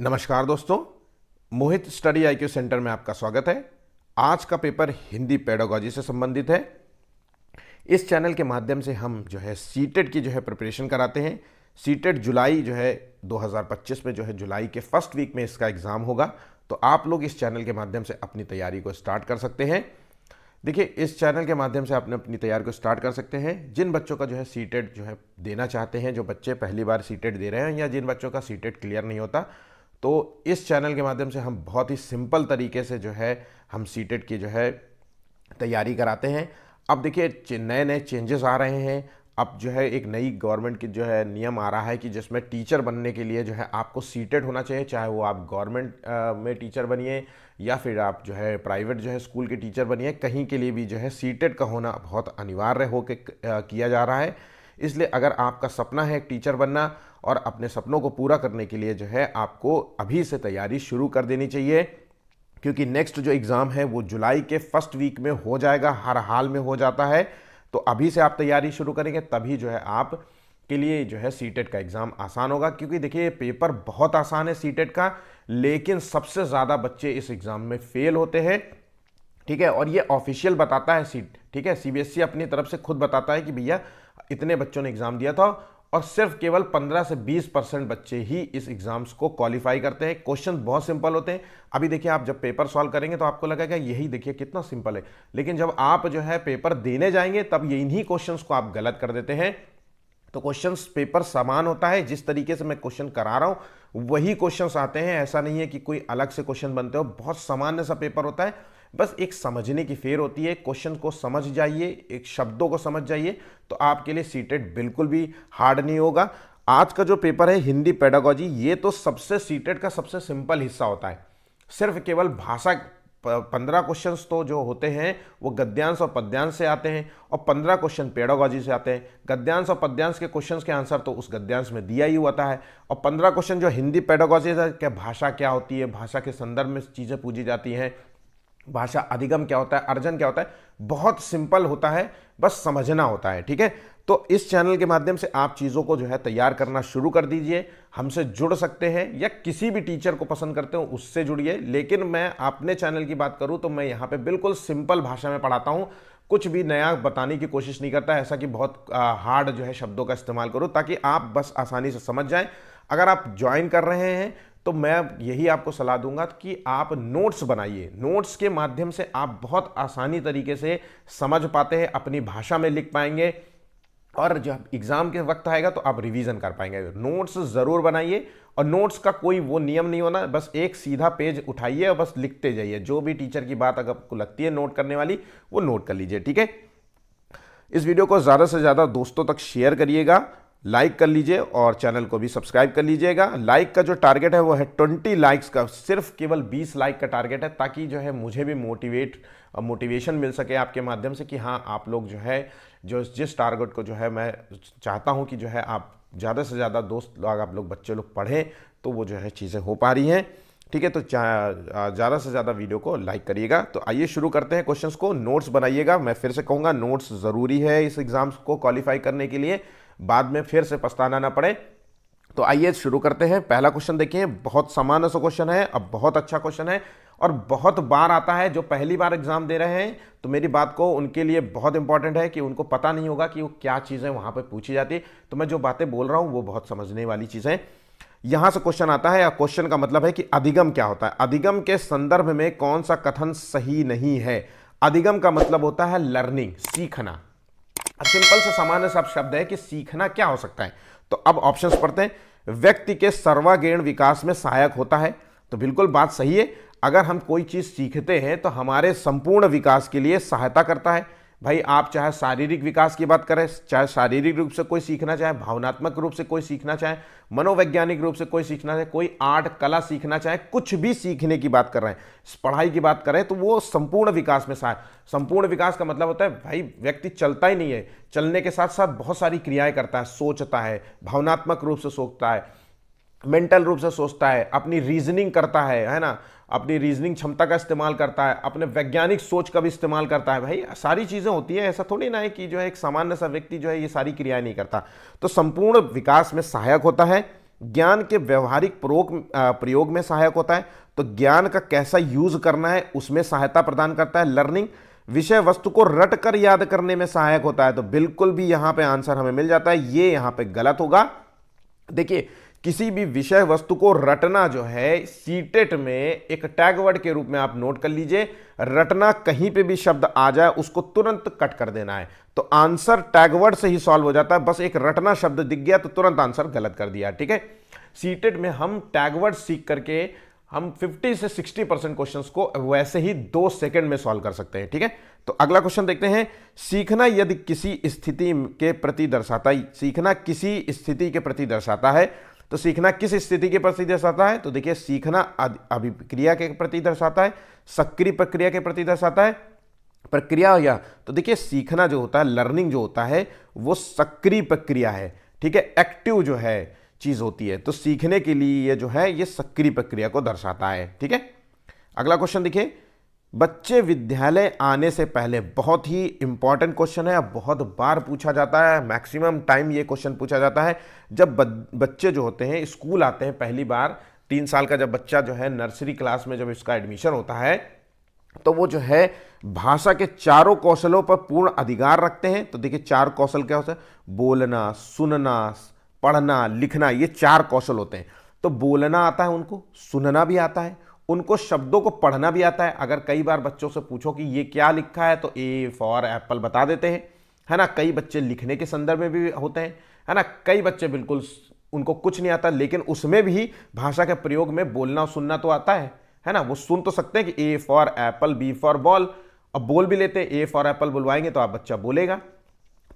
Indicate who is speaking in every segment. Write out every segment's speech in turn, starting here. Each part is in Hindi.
Speaker 1: नमस्कार दोस्तों, मोहित स्टडी आईक्यू सेंटर में आपका स्वागत है। आज का पेपर हिंदी पेडागॉजी से संबंधित है। इस चैनल के माध्यम से हम सीटेट की प्रिपरेशन कराते हैं। सीटेट जुलाई 2025 में जुलाई के फर्स्ट वीक में इसका एग्ज़ाम होगा। तो आप लोग इस चैनल के माध्यम से अपनी तैयारी को स्टार्ट कर सकते हैं। देखिए, इस चैनल के माध्यम से आपने अपनी तैयारी को स्टार्ट कर सकते हैं। जिन बच्चों का सीटेट देना चाहते हैं, जो बच्चे पहली बार सीटेट दे रहे हैं या जिन बच्चों का सीटेट क्लियर नहीं होता, तो इस चैनल के माध्यम से हम बहुत ही सिंपल तरीके से हम सीटेट की तैयारी कराते हैं। अब देखिए, नए नए चेंजेस आ रहे हैं। अब एक नई गवर्नमेंट की नियम आ रहा है कि जिसमें टीचर बनने के लिए आपको सीटेट होना चाहिए, चाहे वो आप गवर्नमेंट में टीचर बनिए या फिर आप प्राइवेट स्कूल के टीचर बनिए, कहीं के लिए भी सीटेट का होना बहुत अनिवार्य होकर किया जा रहा है। इसलिए अगर आपका सपना है एक टीचर बनना और अपने सपनों को पूरा करने के लिए आपको अभी से तैयारी शुरू कर देनी चाहिए, क्योंकि नेक्स्ट जो एग्ज़ाम है वो जुलाई के फर्स्ट वीक में हो जाएगा, हर हाल में हो जाता है। तो अभी से आप तैयारी शुरू करेंगे तभी आप के लिए सीटेट का एग्ज़ाम आसान होगा। क्योंकि देखिए, पेपर बहुत आसान है सीटेट का, लेकिन सबसे ज़्यादा बच्चे इस एग्ज़ाम में फेल होते हैं। ठीक है, और ये ऑफिशियल बताता है ठीक है, सीबीएसई अपनी तरफ से खुद बताता है कि भैया इतने बच्चों ने एग्ज़ाम दिया था और सिर्फ केवल 15 से 20% बच्चे ही इस एग्ज़ाम्स को क्वालिफाई करते हैं। क्वेश्चन बहुत सिंपल होते हैं। अभी देखिए, आप जब पेपर सॉल्व करेंगे तो आपको लगेगा यही देखिए कितना सिंपल है, लेकिन जब आप पेपर देने जाएंगे तब इन्हीं क्वेश्चंस को आप गलत कर देते हैं। तो क्वेश्चंस पेपर समान होता है, जिस तरीके से मैं क्वेश्चन करा रहा हूँ वही क्वेश्चंस आते हैं। ऐसा नहीं है कि कोई अलग से क्वेश्चन बनते हो, बहुत सामान्य सा पेपर होता है। बस एक समझने की फेर होती है। क्वेश्चन को समझ जाइए, एक शब्दों को समझ जाइए, तो आपके लिए सीटेट बिल्कुल भी हार्ड नहीं होगा। आज का जो पेपर है हिंदी पेडागॉजी, ये तो सबसे सीटेट का सबसे सिंपल हिस्सा होता है। सिर्फ केवल भाषा 15 क्वेश्चंस तो जो होते हैं वो गद्यांश और पद्यांश से आते हैं और 15 क्वेश्चन पेडागॉजी से आते हैं। गद्यांश और पद्यांश के क्वेश्चंस के आंसर तो उस गद्यांश में दिया ही होता है, और 15 क्वेश्चन जो हिंदी पेडागॉजी से, क्या भाषा क्या होती है, भाषा के संदर्भ में चीज़ें पूछी जाती हैं, भाषा अधिगम क्या होता है, अर्जन क्या होता है, बहुत सिंपल होता है, बस समझना होता है। ठीक है, तो इस चैनल के माध्यम से आप चीज़ों को तैयार करना शुरू कर दीजिए। हमसे जुड़ सकते हैं या किसी भी टीचर को पसंद करते हो उससे जुड़िए, लेकिन मैं अपने चैनल की बात करूं तो मैं यहाँ पे बिल्कुल सिंपल भाषा में पढ़ाता हूँ। कुछ भी नया बताने की कोशिश नहीं करता, ऐसा कि बहुत हार्ड शब्दों का इस्तेमाल करूँ, ताकि आप बस आसानी से समझ जाएं। अगर आप ज्वाइन कर रहे हैं तो मैं यही आपको सलाह दूंगा कि आप नोट्स बनाइए। नोट्स के माध्यम से आप बहुत आसानी तरीके से समझ पाते हैं, अपनी भाषा में लिख पाएंगे, और जब एग्जाम के वक्त आएगा तो आप रिवीजन कर पाएंगे। नोट्स जरूर बनाइए, और नोट्स का कोई वो नियम नहीं होना, बस एक सीधा पेज उठाइए और बस लिखते जाइए। जो भी टीचर की बात अगर आपको लगती है नोट करने वाली, वो नोट कर लीजिए। ठीक है, इस वीडियो को ज़्यादा से ज़्यादा दोस्तों तक शेयर करिएगा, लाइक कर लीजिए और चैनल को भी सब्सक्राइब कर लीजिएगा। लाइक का जो टारगेट है वो है 20 लाइक्स का, सिर्फ केवल 20 लाइक का टारगेट है, ताकि मुझे भी मोटिवेशन मिल सके आपके माध्यम से कि हाँ, आप लोग जिस टारगेट को मैं चाहता हूँ कि आप ज़्यादा से ज़्यादा दोस्त लोग, आप लोग बच्चे लोग पढ़ें, तो वो चीज़ें हो पा रही हैं। ठीक है, तो ज़्यादा से ज़्यादा वीडियो को लाइक करिएगा। तो आइए शुरू करते हैं क्वेश्चंस को। नोट्स बनाइएगा, मैं फिर से कहूँगा नोट्स ज़रूरी है इस एग्ज़ाम्स को क्वालिफाई करने के लिए, बाद में फिर से पछताना ना पड़े। तो आइए शुरू करते हैं। पहला क्वेश्चन देखिए, बहुत सामान्य सा क्वेश्चन है, अब बहुत अच्छा क्वेश्चन है और बहुत बार आता है। जो पहली बार एग्जाम दे रहे हैं तो मेरी बात को उनके लिए बहुत इंपॉर्टेंट है कि उनको पता नहीं होगा कि वो क्या चीज़ें वहाँ पे पूछी जाती है। तो मैं जो बातें बोल रहा हूँ वो बहुत समझने वाली चीज़ें। यहाँ से क्वेश्चन आता है, या क्वेश्चन का मतलब है कि अधिगम क्या होता है। अधिगम के संदर्भ में कौन सा कथन सही नहीं है। अधिगम का मतलब होता है लर्निंग, सीखना। अब सिंपल से सामान्य सा शब्द है कि सीखना क्या हो सकता है। तो अब ऑप्शंस पढ़ते हैं। व्यक्ति के सर्वांगीण विकास में सहायक होता है, तो बिल्कुल बात सही है। अगर हम कोई चीज़ सीखते हैं तो हमारे संपूर्ण विकास के लिए सहायता करता है। भाई, आप चाहे शारीरिक विकास की बात करें, चाहे शारीरिक रूप से कोई सीखना चाहे, भावनात्मक रूप से कोई सीखना चाहे, मनोवैज्ञानिक रूप से कोई सीखना चाहे, कोई आर्ट कला सीखना चाहे, कुछ भी सीखने की बात कर रहे हैं, पढ़ाई की बात करें, तो वो संपूर्ण विकास में संपूर्ण विकास का मतलब होता है भाई, व्यक्ति चलता ही नहीं है, चलने के साथ साथ बहुत सारी क्रियाएं करता है, सोचता है, भावनात्मक रूप से सोचता है, मेंटल रूप से सोचता है, अपनी रीजनिंग करता है ना, अपनी रीजनिंग क्षमता का इस्तेमाल करता है, अपने वैज्ञानिक सोच का भी इस्तेमाल करता है। भाई, सारी चीज़ें होती हैं, ऐसा थोड़ी ना है कि एक सामान्य सा व्यक्ति ये सारी क्रियाएं नहीं करता। तो संपूर्ण विकास में सहायक होता है। ज्ञान के व्यवहारिक प्रयोग में सहायक होता है, तो ज्ञान का कैसा यूज करना है उसमें सहायता प्रदान करता है। लर्निंग विषय वस्तु को रट कर याद करने में सहायक होता है, तो बिल्कुल भी यहां पे आंसर हमें मिल जाता है, ये यहां पे गलत होगा। देखिए किसी भी विषय वस्तु को रटना जो है सीटेट में एक टैग वर्ड के रूप में आप नोट कर लीजिए, रटना कहीं पे भी शब्द आ जाए उसको तुरंत कट कर देना है, तो आंसर टैग वर्ड से ही सॉल्व हो जाता है। बस एक रटना शब्द दिख गया तो तुरंत आंसर गलत कर दिया, ठीक है। सीटेट में हम टैग वर्ड सीख करके हम 50 से 60% क्वेश्चंस को वैसे ही 2 सेकंड में सॉल्व कर सकते हैं, ठीक है। तो अगला क्वेश्चन देखते हैं, सीखना यदि किसी स्थिति के प्रति दर्शाता है, सीखना किसी स्थिति के प्रति दर्शाता है, तो सीखना किस स्थिति के प्रति दर्शाता है, तो देखिए सीखना अभिक्रिया के प्रति दर्शाता है, सक्रिय प्रक्रिया के प्रति दर्शाता है, प्रक्रिया या, तो देखिए सीखना जो होता है, लर्निंग जो होता है वो सक्रिय प्रक्रिया है, ठीक है, एक्टिव जो है चीज होती है, तो सीखने के लिए ये जो है ये सक्रिय प्रक्रिया को दर्शाता है, ठीक है। अगला क्वेश्चन देखिए, बच्चे विद्यालय आने से पहले, बहुत ही इंपॉर्टेंट क्वेश्चन है, बहुत बार पूछा जाता है, मैक्सिमम टाइम ये क्वेश्चन पूछा जाता है जब बच्चे जो होते हैं स्कूल आते हैं पहली बार, 3 साल का जब बच्चा जो है नर्सरी क्लास में जब इसका एडमिशन होता है, तो वो जो है भाषा के चारों कौशलों पर पूर्ण अधिकार रखते हैं। तो देखिए 4 कौशल क्या होते हैं, बोलना, सुनना, पढ़ना, लिखना, ये 4 कौशल होते हैं। तो बोलना आता है उनको, सुनना भी आता है, उनको शब्दों को पढ़ना भी आता है। अगर कई बार बच्चों से पूछो कि ये क्या लिखा है तो ए फॉर एप्पल बता देते हैं, है ना। कई बच्चे लिखने के संदर्भ में भी होते हैं, है ना। कई बच्चे बिल्कुल उनको कुछ नहीं आता, लेकिन उसमें भी भाषा के प्रयोग में बोलना सुनना तो आता है ना। वो सुन तो सकते हैं कि A for apple, B for ball, अब बोल भी लेते हैं, ए फॉर एप्पल बुलवाएंगे तो आप बच्चा बोलेगा।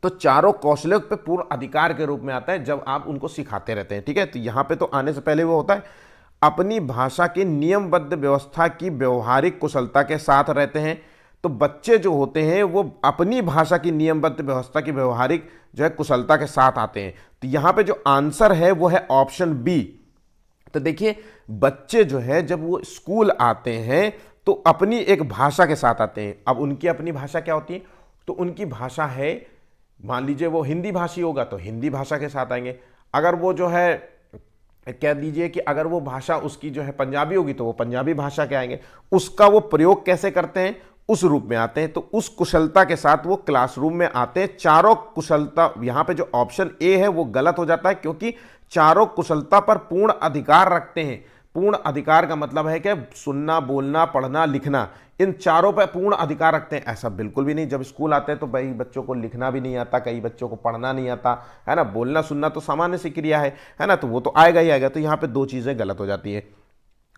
Speaker 1: तो चारों कौशलों पे पूर्ण अधिकार के रूप में आता है जब आप उनको सिखाते रहते हैं, ठीक है। तो यहां पे तो आने से पहले वो होता है, अपनी भाषा की नियमबद्ध व्यवस्था की व्यवहारिक कुशलता के साथ रहते हैं। तो बच्चे जो होते हैं वो अपनी भाषा की नियमबद्ध व्यवस्था की व्यवहारिक जो है कुशलता के साथ आते हैं। तो यहां पे जो आंसर है वो है ऑप्शन बी। तो देखिए बच्चे जो है जब वो स्कूल आते हैं तो अपनी एक भाषा के साथ आते हैं। अब उनकी अपनी भाषा क्या होती है, तो उनकी भाषा है, मान लीजिए वो हिंदी भाषी होगा तो हिंदी भाषा के साथ आएंगे। अगर वो जो है कह दीजिए कि अगर वो भाषा उसकी जो है पंजाबी होगी तो वो पंजाबी भाषा के आएंगे। उसका वो प्रयोग कैसे करते हैं उस रूप में आते हैं। तो उस कुशलता के साथ वो क्लासरूम में आते हैं। चारों कुशलता, यहां पे जो ऑप्शन ए है वो गलत हो जाता है, क्योंकि चारों कुशलता पर पूर्ण अधिकार रखते हैं। पूर्ण अधिकार का मतलब है कि सुनना, बोलना, पढ़ना, लिखना, इन चारों पर पूर्ण अधिकार रखते हैं। ऐसा बिल्कुल भी नहीं, जब स्कूल आते हैं तो भाई बच्चों को लिखना भी नहीं आता, कई बच्चों को पढ़ना नहीं आता, है ना। बोलना सुनना तो सामान्य सी क्रिया है ना, तो वो तो आएगा ही आएगा। तो यहाँ पे 2 चीजें गलत हो जाती है।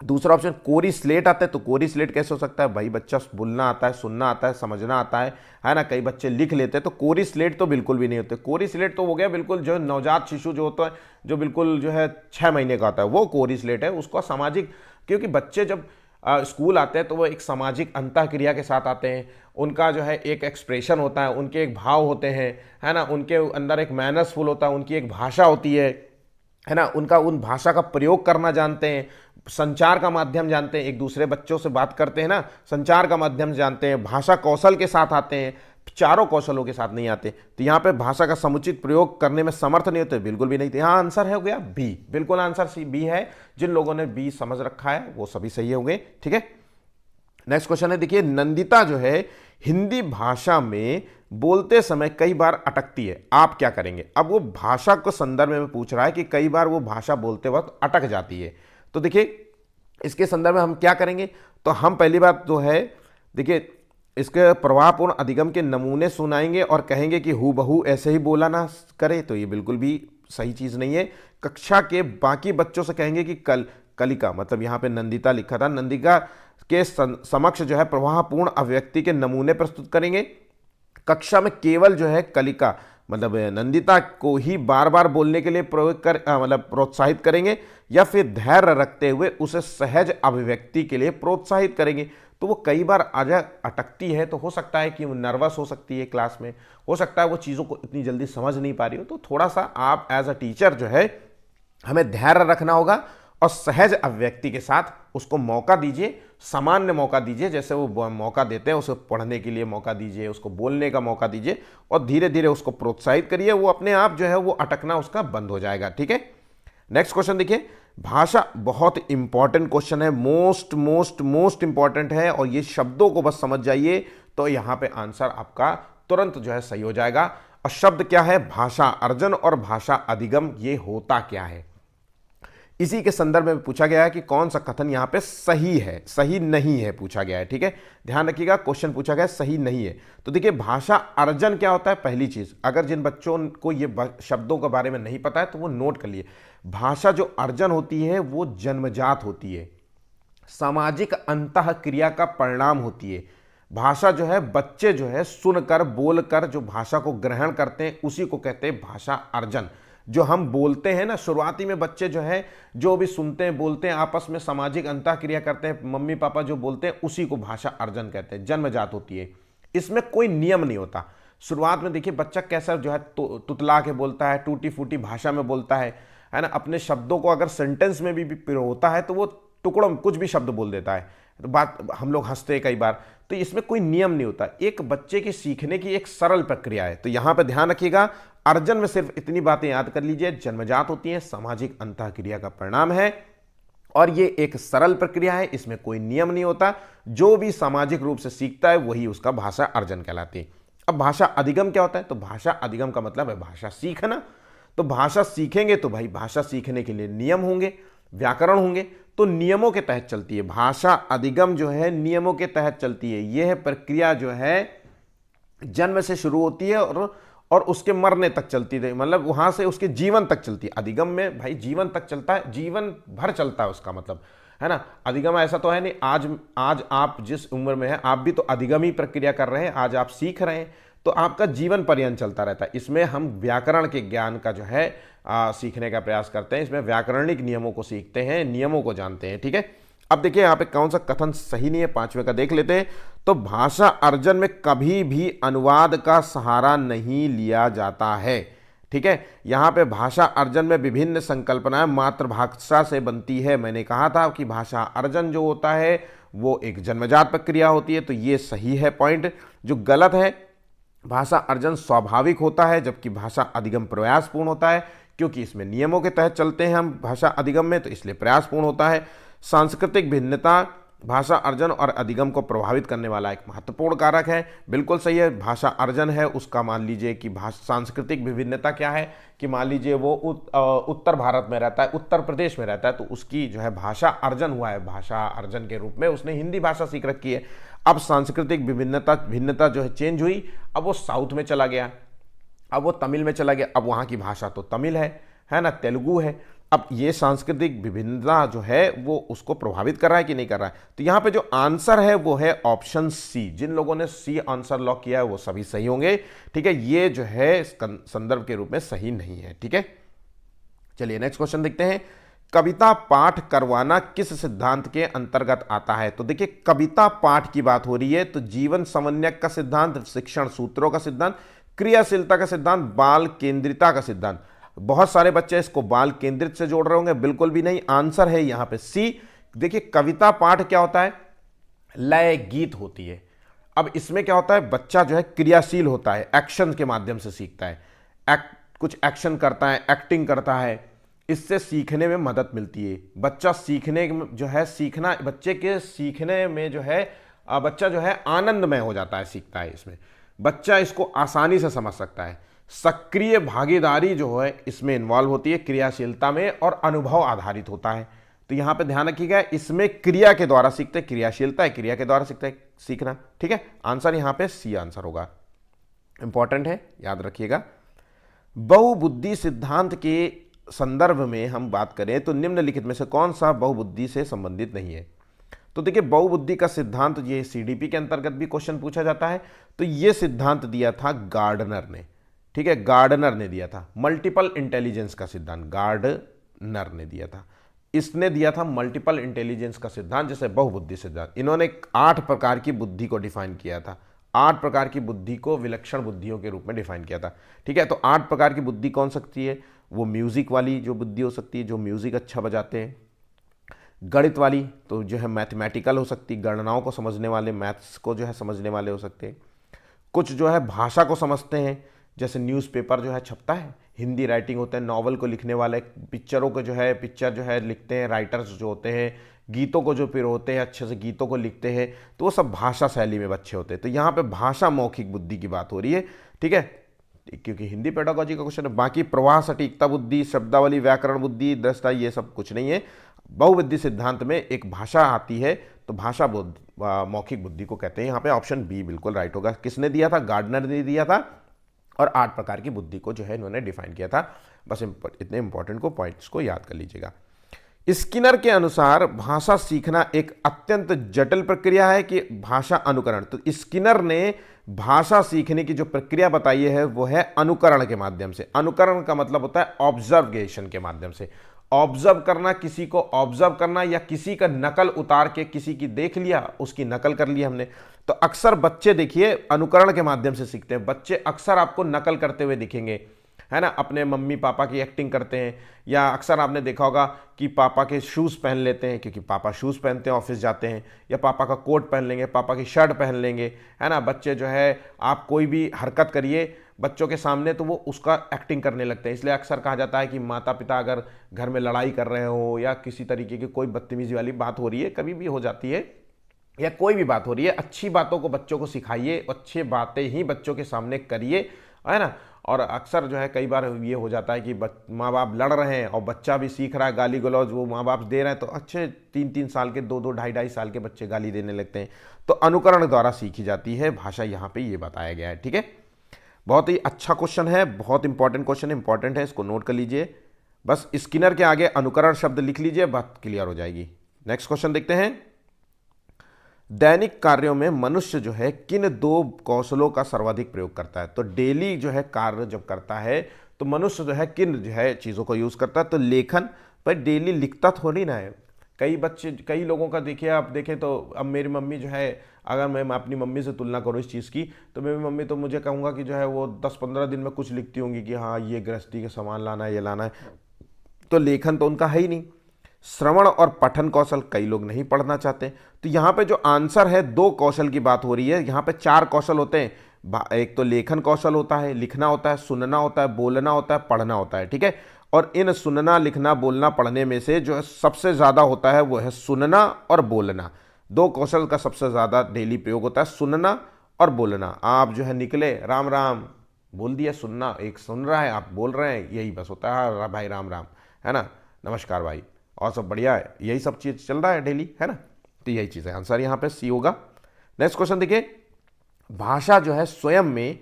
Speaker 1: दूसरा ऑप्शन कोरी स्लेट आता है, तो कोरी स्लेट कैसे हो सकता है, भाई बच्चा बोलना आता है, सुनना आता है, समझना आता है ना। कई बच्चे लिख लेते हैं, तो कोरी स्लेट तो बिल्कुल भी नहीं होते। कोरी स्लेट तो हो गया बिल्कुल जो नवजात शिशु जो होता है, जो बिल्कुल जो है 6 महीने का होता है, वो कोरी स्लेट है। उसको सामाजिक, क्योंकि बच्चे जब स्कूल आते हैं तो वो एक सामाजिक अंतःक्रिया के साथ आते हैं। उनका जो है एक एक्सप्रेशन होता है, उनके एक भाव होते हैं, है ना। उनके अंदर एक मैनर्सफुल होता है, उनकी एक भाषा होती है ना। उनका उन भाषा का प्रयोग करना जानते हैं, संचार का माध्यम जानते हैं, एक दूसरे बच्चों से बात करते हैं ना, संचार का माध्यम जानते हैं, भाषा कौशल के साथ आते हैं, चारों कौशलों के साथ नहीं आते। तो यहाँ पे भाषा का समुचित प्रयोग करने में समर्थ नहीं होते, बिल्कुल भी नहीं थे। यहाँ आंसर है हो गया बी, बिल्कुल आंसर सी बी है। जिन लोगों ने बी समझ रखा है वो सभी सही होंगे, ठीक है। नेक्स्ट क्वेश्चन है, देखिए नंदिता जो है हिंदी भाषा में बोलते समय कई बार अटकती है, आप क्या करेंगे। अब वो भाषा को संदर्भ में पूछ रहा है कि कई बार वो भाषा बोलते वक्त अटक जाती है। तो देखिए इसके संदर्भ में हम क्या करेंगे, तो हम पहली बात जो है देखिए इसके प्रवाहपूर्ण अधिगम के नमूने सुनाएंगे और कहेंगे कि हूबहू ऐसे ही बोला ना करे, तो ये बिल्कुल भी सही चीज नहीं है। कक्षा के बाकी बच्चों से कहेंगे कि कलिका, मतलब यहाँ पे नंदिता लिखा था, नंदिका के समक्ष जो है प्रवाहपूर्ण अभिव्यक्ति के नमूने प्रस्तुत करेंगे। कक्षा में केवल जो है कलिका मतलब नंदिता को ही बार बार बोलने के लिए प्रयोग कर मतलब प्रोत्साहित करेंगे, या फिर धैर्य रखते हुए उसे सहज अभिव्यक्ति के लिए प्रोत्साहित करेंगे। तो वो कई बार आजा अटकती है, तो हो सकता है कि वो नर्वस हो सकती है क्लास में, हो सकता है वो चीज़ों को इतनी जल्दी समझ नहीं पा रही हो। तो थोड़ा सा आप एज अ टीचर जो है हमें धैर्य रखना होगा और सहज अभिव्यक्ति के साथ उसको मौका दीजिए, सामान्य मौका दीजिए। जैसे वो मौका देते हैं, उसे पढ़ने के लिए मौका दीजिए, उसको बोलने का मौका दीजिए और धीरे धीरे उसको प्रोत्साहित करिए। वो अपने आप जो है वो अटकना उसका बंद हो जाएगा, ठीक है। नेक्स्ट क्वेश्चन देखिए, भाषा बहुत इंपॉर्टेंट क्वेश्चन है, मोस्ट मोस्ट मोस्ट इंपॉर्टेंट है, और ये शब्दों को बस समझ जाइए तो यहां पे आंसर आपका तुरंत जो है सही हो जाएगा। और शब्द क्या है? भाषा अर्जन और भाषा अधिगम। ये होता क्या है? इसी के संदर्भ में पूछा गया है कि कौन सा कथन यहां पे सही है, सही नहीं है पूछा गया है। ठीक है, ध्यान रखिएगा, क्वेश्चन पूछा गया है सही नहीं है। तो देखिए, भाषा अर्जन क्या होता है? पहली चीज, अगर जिन बच्चों को ये शब्दों के बारे में नहीं पता है तो वो नोट कर लिए। भाषा जो अर्जन होती है वो जन्मजात होती है, सामाजिक अंतः क्रिया का परिणाम होती है। भाषा जो है बच्चे जो है सुनकर बोलकर जो भाषा को ग्रहण करते हैं उसी को कहते हैं भाषा अर्जन। जो हम बोलते हैं ना, शुरुआती में बच्चे जो है जो भी सुनते हैं बोलते हैं, आपस में सामाजिक अंतः क्रिया करते हैं, मम्मी पापा जो बोलते हैं उसी को भाषा अर्जन कहते हैं, जन्मजात होती है। इसमें कोई नियम नहीं होता। शुरुआत में देखिए बच्चा कैसा जो है तुतला के बोलता है, टूटी फूटी भाषा में बोलता है ना। अपने शब्दों को अगर सेंटेंस में भी पिरोता है तो वो टुकड़ों में कुछ भी शब्द बोल देता है। तो बात हम लोग हंसते हैं कई बार। तो इसमें कोई नियम नहीं होता, एक बच्चे की सीखने की एक सरल प्रक्रिया है। तो यहां पे ध्यान रखिएगा, अर्जन में सिर्फ इतनी बातें याद कर लीजिए, जन्मजात होती है, सामाजिक अंतःक्रिया का परिणाम है, और ये एक सरल प्रक्रिया है, इसमें कोई नियम नहीं होता। जो भी सामाजिक रूप से सीखता है वही उसका भाषा अर्जन कहलाती है। अब भाषा अधिगम क्या होता है? तो भाषा अधिगम का मतलब है भाषा सीखना। तो भाषा सीखेंगे तो भाई भाषा सीखने के लिए नियम होंगे, व्याकरण होंगे, तो नियमों के तहत चलती है भाषा अधिगम जो है, नियमों के तहत चलती है। यह प्रक्रिया जो है जन्म से शुरू होती है और उसके मरने तक चलती है, मतलब वहां से उसके जीवन तक चलती है। अधिगम में भाई जीवन तक चलता है, जीवन भर चलता है उसका मतलब, है ना। अधिगम ऐसा तो है नहीं आज आप जिस उम्र में है आप भी तो अधिगमी प्रक्रिया कर रहे हैं, आज आप सीख रहे हैं तो आपका जीवन पर्यंत चलता रहता है। इसमें हम व्याकरण के ज्ञान का जो है सीखने का प्रयास करते हैं, इसमें व्याकरणिक नियमों को सीखते हैं, नियमों को जानते हैं। ठीक है, अब देखिए यहाँ पे कौन सा कथन सही नहीं है, पांचवें का देख लेते हैं। तो भाषा अर्जन में कभी भी अनुवाद का सहारा नहीं लिया जाता है। ठीक है, यहां पे भाषा अर्जन में विभिन्न संकल्पनाएं मातृभाषा से बनती है। मैंने कहा था कि भाषा अर्जन जो होता है वो एक जन्मजात प्रक्रिया होती है, तो ये सही है पॉइंट। जो गलत है, भाषा अर्जन स्वाभाविक होता है जबकि भाषा अधिगम प्रयासपूर्ण होता है, क्योंकि इसमें नियमों के तहत चलते हैं हम भाषा अधिगम में, तो इसलिए प्रयासपूर्ण होता है। सांस्कृतिक भिन्नता भाषा अर्जन और अधिगम को प्रभावित करने वाला एक महत्वपूर्ण कारक है। बिल्कुल सही है, भाषा अर्जन है उसका मान लीजिए कि सांस्कृतिक विभिन्नता क्या है कि मान लीजिए वो उत्तर भारत में रहता है, उत्तर प्रदेश में रहता है, तो उसकी जो है भाषा अर्जन हुआ है, भाषा अर्जन के रूप में उसने हिंदी भाषा सीख रखी है। अब सांस्कृतिक भिन्नता जो है चेंज हुई, अब वो साउथ में चला गया, अब वो तमिल में चला गया, अब वहाँ की भाषा तो तमिल है ना, तेलुगु है। अब ये सांस्कृतिक विभिन्नता जो है वो उसको प्रभावित कर रहा है कि नहीं कर रहा है? तो यहाँ पे जो आंसर है वो है ऑप्शन सी। जिन लोगों ने सी आंसर लॉक किया है वो सभी सही होंगे। ठीक है, ये जो है संदर्भ के रूप में सही नहीं है। ठीक है, चलिए नेक्स्ट क्वेश्चन देखते हैं। कविता पाठ करवाना किस सिद्धांत के अंतर्गत आता है? तो देखिए, कविता पाठ की बात हो रही है तो जीवन समन्वयक का सिद्धांत, शिक्षण सूत्रों का सिद्धांत, क्रियाशीलता का सिद्धांत, बाल केंद्रिता का सिद्धांत। बहुत सारे बच्चे इसको बाल केंद्रित से जोड़ रहे होंगे, बिल्कुल भी नहीं, आंसर है यहां पे सी। देखिए, कविता पाठ क्या होता है? लय गीत होती है। अब इसमें क्या होता है, बच्चा जो है क्रियाशील होता है, एक्शन के माध्यम से सीखता है, कुछ एक्शन करता है, एक्टिंग करता है, इससे सीखने में मदद मिलती है। बच्चा सीखने जो है सीखना, बच्चे के सीखने में जो है बच्चा जो है आनंदमय हो जाता है, सीखता है, इसमें बच्चा इसको आसानी से समझ सकता है। सक्रिय भागीदारी जो है इसमें इन्वॉल्व होती है क्रियाशीलता में, और अनुभव आधारित होता है। तो यहां पे ध्यान रखिएगा, इसमें क्रिया के द्वारा सीखते हैं, क्रियाशीलता है, क्रिया के द्वारा सीखते हैं सीखना। ठीक है, आंसर यहां पे सी आंसर होगा, इंपॉर्टेंट है, याद रखिएगा। बहुबुद्धि सिद्धांत के संदर्भ में हम बात करें तो निम्नलिखित में से कौन सा बहुबुद्धि से संबंधित नहीं है? तो देखिए, बहुबुद्धि का सिद्धांत ये सीडीपी के अंतर्गत भी क्वेश्चन पूछा जाता है। तो ये सिद्धांत दिया था गार्डनर ने। ठीक है, गार्डनर ने दिया था मल्टीपल इंटेलिजेंस का सिद्धांत, गार्डनर ने दिया था। इसने दिया था मल्टीपल इंटेलिजेंस का सिद्धांत, जैसे बहुबुद्धि सिद्धांत। इन्होंने 8 प्रकार की बुद्धि को डिफाइन किया था, 8 प्रकार की बुद्धि को विलक्षण बुद्धियों के रूप में डिफाइन किया था। ठीक है, तो 8 प्रकार की बुद्धि कौन सकती है? वो म्यूजिक वाली जो बुद्धि हो सकती है, जो म्यूजिक अच्छा बजाते हैं। गणित वाली तो जो है मैथमेटिकल हो सकती, गणनाओं को समझने वाले, मैथ्स को जो है समझने वाले हो सकते हैं। कुछ जो है भाषा को समझते हैं, जैसे न्यूज़पेपर जो है छपता है, हिंदी राइटिंग होते हैं, नॉवल को लिखने वाले, पिक्चरों को जो है पिक्चर जो है लिखते हैं राइटर्स जो होते हैं, गीतों को जो फिर होते हैं अच्छे से गीतों को लिखते हैं, तो वो सब भाषा शैली में बच्चे होते हैं। तो यहाँ पे भाषा मौखिक बुद्धि की बात हो रही है, ठीक है, क्योंकि हिंदी पेडागोजी का क्वेश्चन है। बाकी प्रवाह सटीकता बुद्धि, शब्दावली व्याकरण बुद्धि, दृष्टा, ये सब कुछ नहीं है। बहुविधि सिद्धांत में एक भाषा आती है तो भाषा मौखिक बुद्धि को कहते हैं। यहाँ पे ऑप्शन बी बिल्कुल राइट होगा। किसने दिया था? गार्डनर ने दिया था, और 8 प्रकार की बुद्धि को जो है इन्होंने डिफाइन किया था। बस इतने इंपॉर्टेंट को पॉइंट्स को याद कर लीजिएगा। स्किनर के अनुसार भाषा सीखना एक अत्यंत जटिल प्रक्रिया है कि भाषा अनुकरण। तो स्किनर ने भाषा सीखने की जो प्रक्रिया बताई है वो है अनुकरण के माध्यम से। अनुकरण का मतलब होता है ऑब्जर्वेशन के माध्यम से। ऑब्जर्व करना, किसी को ऑब्जर्व करना, या किसी का नकल उतार के किसी की देख लिया, उसकी नकल कर ली हमने। तो अक्सर बच्चे देखिए अनुकरण के माध्यम से सीखते हैं। बच्चे अक्सर आपको नकल करते हुए दिखेंगे, है ना, अपने मम्मी पापा की एक्टिंग करते हैं, या अक्सर आपने देखा होगा कि पापा के शूज़ पहन लेते हैं क्योंकि पापा शूज़ पहनते हैं, ऑफिस जाते हैं, या पापा का कोट पहन लेंगे, पापा की शर्ट पहन लेंगे, है ना। बच्चे जो है, आप कोई भी हरकत करिए बच्चों के सामने तो वो उसका एक्टिंग करने लगते हैं। इसलिए अक्सर कहा जाता है कि माता पिता अगर घर में लड़ाई कर रहे हो या किसी तरीके की कोई बदतमीजी वाली बात हो रही है, कभी भी हो जाती है, या कोई भी बात हो रही है, अच्छी बातों को बच्चों को सिखाइए, अच्छी बातें ही बच्चों के सामने करिए, है ना। और अक्सर जो है कई बार ये हो जाता है कि माँ बाप लड़ रहे हैं और बच्चा भी सीख रहा है, गाली गलौज वो माँ बाप दे रहे हैं, तो अच्छे 3-3 साल के, 2-2, 2.5-2.5 साल के बच्चे गाली देने लगते हैं। तो अनुकरण द्वारा सीखी जाती है भाषा, यहाँ पे ये बताया गया है, ठीक है। बहुत ही अच्छा क्वेश्चन है, बहुत इंपॉर्टेंट क्वेश्चन है, इंपॉर्टेंट है, इसको नोट कर लीजिए। बस स्किनर के आगे अनुकरण शब्द लिख लीजिए, बात क्लियर हो जाएगी। नेक्स्ट क्वेश्चन देखते हैं। दैनिक कार्यों में मनुष्य जो है किन 2 कौशलों का सर्वाधिक प्रयोग करता है? तो डेली जो है कार्य जब करता है तो मनुष्य जो है किन जो है चीज़ों को यूज़ करता है? तो लेखन, पर डेली लिखता थोड़ी ना है। कई बच्चे, कई लोगों का देखिए, आप देखें तो अब मेरी मम्मी जो है, अगर मैं अपनी मम्मी से तुलना करूँ इस चीज़ की, तो मेरी मम्मी तो मुझे कहूँगा कि जो है वो 10-15 दिन में कुछ लिखती होंगी कि हाँ ये गृहस्थी के सामान लाना है, ये लाना है। तो लेखन तो उनका है ही नहीं। श्रवण और पठन कौशल कई लोग नहीं पढ़ना चाहते। तो यहाँ पे जो आंसर है, 2 कौशल की बात हो रही है। यहाँ पे 4 कौशल होते हैं। एक तो लेखन कौशल होता है, लिखना होता है, सुनना होता है, बोलना होता है, पढ़ना होता है, ठीक है। और इन सुनना, लिखना, बोलना, पढ़ने में से जो सबसे ज़्यादा होता है वो है सुनना और बोलना। 2 कौशल का सबसे ज़्यादा डेली प्रयोग होता है, सुनना और बोलना। आप जो है निकले, राम राम बोल दिया, सुनना, एक सुन रहा है, आप बोल रहे हैं, यही बस होता है। भाई राम राम, है ना, नमस्कार भाई, और सब बढ़िया है, यही सब चीज़ चल रहा है डेली, है ना। तो यही चीज़ है, आंसर यहाँ पे सी होगा। नेक्स्ट क्वेश्चन देखिए, भाषा जो है स्वयं में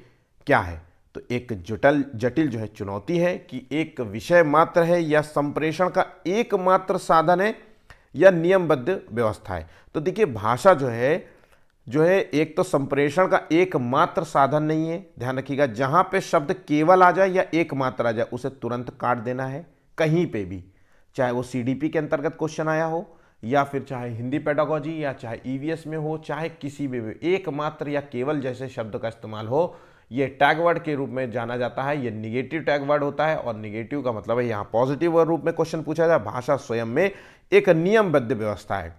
Speaker 1: क्या है? तो एक जटिल जो है चुनौती है, कि एक विषय मात्र है, या संप्रेषण का एकमात्र साधन है, या नियमबद्ध व्यवस्था है? तो देखिए भाषा जो है एक तो संप्रेषण का एकमात्र साधन नहीं है, ध्यान रखिएगा। जहां पे शब्द केवल आ जाए या एकमात्र आ जाए, उसे तुरंत काट देना है, कहीं पे भी, चाहे वो सीडीपी के अंतर्गत क्वेश्चन आया हो, या फिर चाहे हिंदी पेडागोजी, या चाहे ईवीएस में हो, चाहे किसी भी एकमात्र या केवल जैसे शब्द का इस्तेमाल हो, ये टैग वर्ड के रूप में जाना जाता है। ये निगेटिव टैग वर्ड होता है, और निगेटिव का मतलब है यहाँ पॉजिटिव रूप में क्वेश्चन पूछा जाए। भाषा स्वयं में एक नियमबद्ध व्यवस्था है,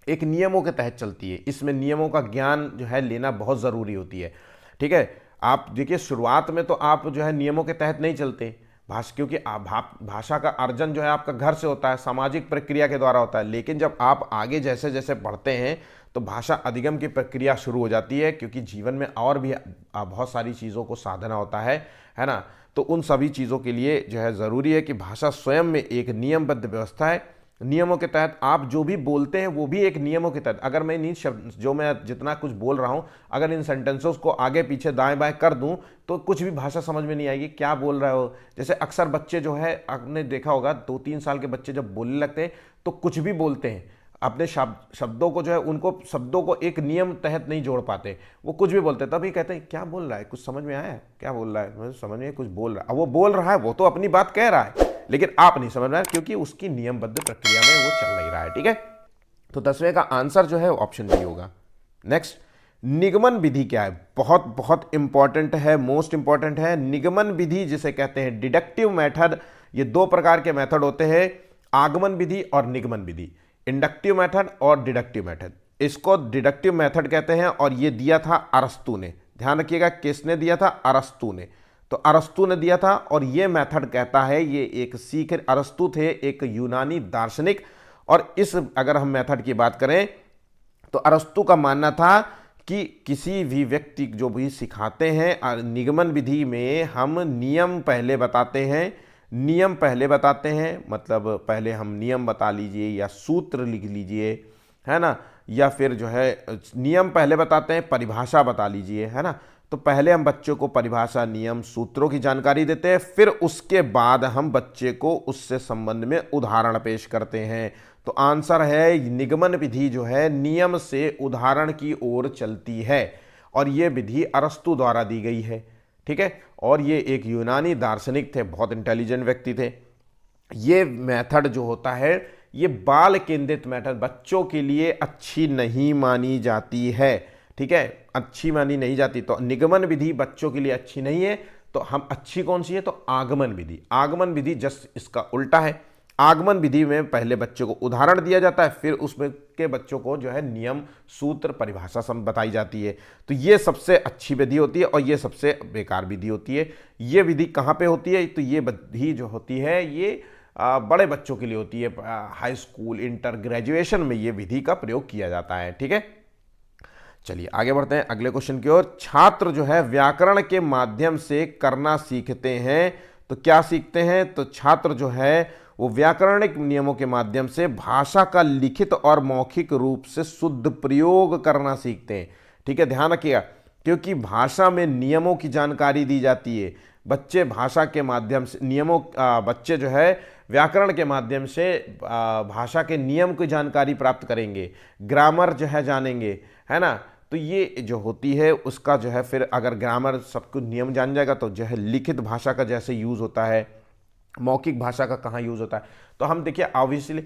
Speaker 1: एक नियमों के तहत चलती है। इसमें नियमों का ज्ञान जो है लेना बहुत ज़रूरी होती है, ठीक है। आप देखिए शुरुआत में तो आप जो है नियमों के तहत नहीं चलते भाषा, क्योंकि भाषा का अर्जन जो है आपका घर से होता है, सामाजिक प्रक्रिया के द्वारा होता है। लेकिन जब आप आगे जैसे जैसे बढ़ते हैं तो भाषा अधिगम की प्रक्रिया शुरू हो जाती है, क्योंकि जीवन में और भी बहुत सारी चीज़ों को साधना होता है ना। तो उन सभी चीज़ों के लिए जो है ज़रूरी है कि भाषा स्वयं में एक नियमबद्ध व्यवस्था है। नियमों के तहत आप जो भी बोलते हैं वो भी एक नियमों के तहत। अगर मैं इन शब्द जो मैं जितना कुछ बोल रहा हूँ, अगर इन सेंटेंसेस को आगे पीछे दाएं बाएं कर दूं तो कुछ भी भाषा समझ में नहीं आएगी, क्या बोल रहे हो। जैसे अक्सर बच्चे जो है, आपने देखा होगा 2-3 साल के बच्चे जब बोलने लगते हैं तो कुछ भी बोलते हैं, अपने शब्दों को जो है, उनको शब्दों को एक नियम तहत नहीं जोड़ पाते, वो कुछ भी बोलते हैं। तभी कहते हैं क्या बोल रहा है, कुछ समझ में आया, क्या बोल रहा है, मुझे समझ में कुछ बोल रहा है। अब वो बोल रहा है, वो तो अपनी बात कह रहा है, लेकिन आप नहीं समझ रहे हैं, क्योंकि उसकी नियमबद्ध प्रक्रिया में वो चल नहीं रहा है, ठीक है। तो 10वें का आंसर जो है ऑप्शन बी होगा। नेक्स्ट, निगमन विधि क्या है? बहुत बहुत इंपॉर्टेंट है, मोस्ट इंपॉर्टेंट है। निगमन विधि जिसे कहते हैं डिडक्टिव मेथड, ये 2 प्रकार के मेथड होते हैं, आगमन विधि और निगमन विधि। इंडक्टिव मेथड और डिडक्टिव मेथड। इसको डिडक्टिव मेथड कहते हैं, और ये दिया था अरस्तु ने। ध्यान रखिएगा, किसने दिया था? अरस्तु ने। तो अरस्तु ने दिया था। और ये मेथड कहता है, ये एक सीख, अरस्तु थे एक यूनानी दार्शनिक, और इस अगर हम मेथड की बात करें तो अरस्तु का मानना था कि किसी भी व्यक्ति जो भी सिखाते हैं, निगमन विधि में हम नियम पहले बताते हैं, नियम पहले बताते हैं, मतलब पहले हम नियम बता लीजिए या सूत्र लिख लीजिए, है ना, या फिर जो है नियम पहले बताते हैं, परिभाषा बता लीजिए, है ना। तो पहले हम बच्चों को परिभाषा, नियम, सूत्रों की जानकारी देते हैं, फिर उसके बाद हम बच्चे को उससे संबंध में उदाहरण पेश करते हैं। तो आंसर है निगमन विधि जो है नियम से उदाहरण की ओर चलती है, और ये विधि अरस्तु द्वारा दी गई है, ठीक है। और ये एक यूनानी दार्शनिक थे, बहुत इंटेलिजेंट व्यक्ति थे। ये मेथड जो होता है, ये बाल केंद्रित मेथड बच्चों के लिए अच्छी नहीं मानी जाती है, ठीक है, अच्छी मानी नहीं जाती। तो निगमन विधि बच्चों के लिए अच्छी नहीं है, तो हम अच्छी कौन सी है, तो आगमन विधि। आगमन विधि जस्ट इसका उल्टा है। आगमन विधि में पहले बच्चों को उदाहरण दिया जाता है, फिर उसमें के बच्चों को जो है नियम, सूत्र, परिभाषा सब बताई जाती है। तो ये सबसे अच्छी विधि होती है और ये सबसे बेकार विधि होती है। ये विधि कहाँ पे होती है, तो ये विधि जो होती है ये बड़े बच्चों के लिए होती है, हाई स्कूल, इंटर, ग्रेजुएशन में ये विधि का प्रयोग किया जाता है, ठीक है। चलिए आगे बढ़ते हैं अगले क्वेश्चन की ओर। छात्र जो है व्याकरण के माध्यम से करना सीखते हैं, तो क्या सीखते हैं, तो छात्र जो है वो व्याकरणिक नियमों के माध्यम से भाषा का लिखित और मौखिक रूप से शुद्ध प्रयोग करना सीखते हैं, ठीक है। ध्यान रखिएगा, क्योंकि भाषा में नियमों की जानकारी दी जाती है। बच्चे भाषा के माध्यम से नियमों बच्चे जो है व्याकरण के माध्यम से भाषा के नियम की जानकारी प्राप्त करेंगे, ग्रामर जो है जानेंगे, है ना। तो ये जो होती है उसका जो है फिर अगर ग्रामर सब कुछ नियम जान जाएगा तो जो है लिखित भाषा का जैसे यूज़ होता है, मौखिक भाषा का कहाँ यूज़ होता है। तो हम देखिए ऑब्वियसली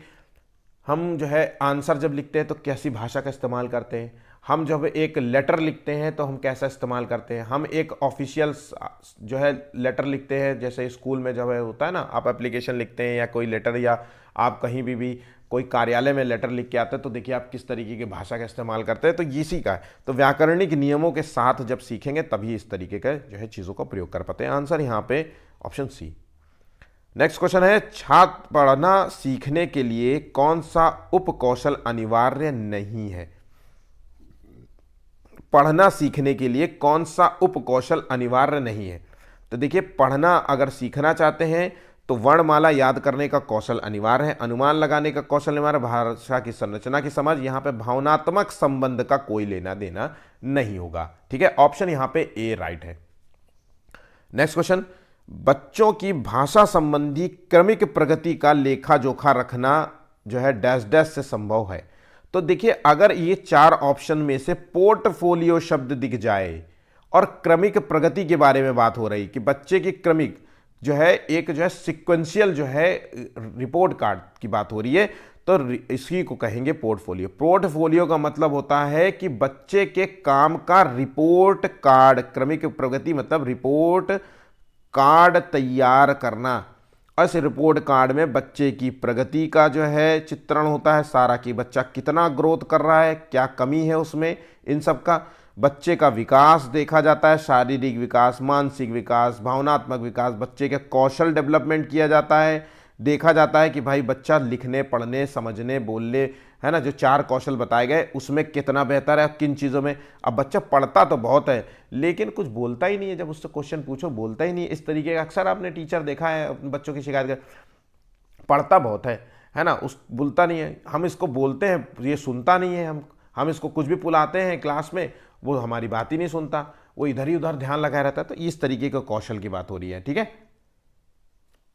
Speaker 1: हम जो है आंसर जब लिखते हैं तो कैसी भाषा का इस्तेमाल करते हैं, हम जब एक लेटर लिखते हैं तो हम कैसा इस्तेमाल करते हैं, हम एक ऑफिशियल जो है लेटर लिखते हैं, जैसे स्कूल में जब है होता है ना, आप एप्लीकेशन लिखते हैं या कोई लेटर, या आप कहीं भी कोई कार्यालय में लेटर लिख के आते हैं, तो देखिए आप किस तरीके की भाषा का इस्तेमाल करते हैं। तो इसी का है, तो व्याकरणिक नियमों के साथ जब सीखेंगे तभी इस तरीके के जो है चीज़ों का प्रयोग कर पाते हैं। आंसर यहाँ पे ऑप्शन सी। नेक्स्ट क्वेश्चन है, छात्र पढ़ना सीखने के लिए कौन सा उपकौशल अनिवार्य नहीं है। पढ़ना सीखने के लिए कौन सा उपकौशल अनिवार्य नहीं है, तो देखिए पढ़ना अगर सीखना चाहते हैं तो वर्णमाला याद करने का कौशल अनिवार्य है, अनुमान लगाने का कौशल अनिवार्य, भाषा की संरचना की समझ, यहाँ पे भावनात्मक संबंध का कोई लेना देना नहीं होगा, ठीक है। ऑप्शन यहाँ पे ए राइट है। नेक्स्ट क्वेश्चन, बच्चों की भाषा संबंधी क्रमिक प्रगति का लेखा जोखा रखना जो है डैश डैश से संभव है। तो देखिए अगर ये चार ऑप्शन में से पोर्टफोलियो शब्द दिख जाए और क्रमिक प्रगति के बारे में बात हो रही कि बच्चे की क्रमिक जो है एक जो है सिक्वेंशियल जो है रिपोर्ट कार्ड की बात हो रही है, तो इसी को कहेंगे पोर्टफोलियो। पोर्टफोलियो का मतलब होता है कि बच्चे के काम का रिपोर्ट कार्ड, क्रमिक प्रगति मतलब रिपोर्ट कार्ड तैयार करना। इस रिपोर्ट कार्ड में बच्चे की प्रगति का जो है चित्रण होता है सारा, कि बच्चा कितना ग्रोथ कर रहा है, क्या कमी है उसमें, इन सब का। बच्चे का विकास देखा जाता है, शारीरिक विकास, मानसिक विकास, भावनात्मक विकास, बच्चे के कौशल डेवलपमेंट किया जाता है, देखा जाता है कि भाई बच्चा लिखने, पढ़ने, समझने, बोलने, है ना, जो चार कौशल बताए गए उसमें कितना बेहतर है, किन चीज़ों में। अब बच्चा पढ़ता तो बहुत है लेकिन कुछ बोलता ही नहीं है, जब उससे क्वेश्चन पूछो बोलता ही नहीं है। इस तरीके का अक्सर आपने टीचर देखा है अपने बच्चों की शिकायत कर, पढ़ता बहुत है ना, उस बोलता नहीं है, हम इसको बोलते हैं ये सुनता नहीं है, हम इसको कुछ भी बुलाते हैं क्लास में वो हमारी बात ही नहीं सुनता, वो इधर ही उधर ध्यान लगाया रहता है। तो इस तरीके के कौशल की बात हो रही है, ठीक है।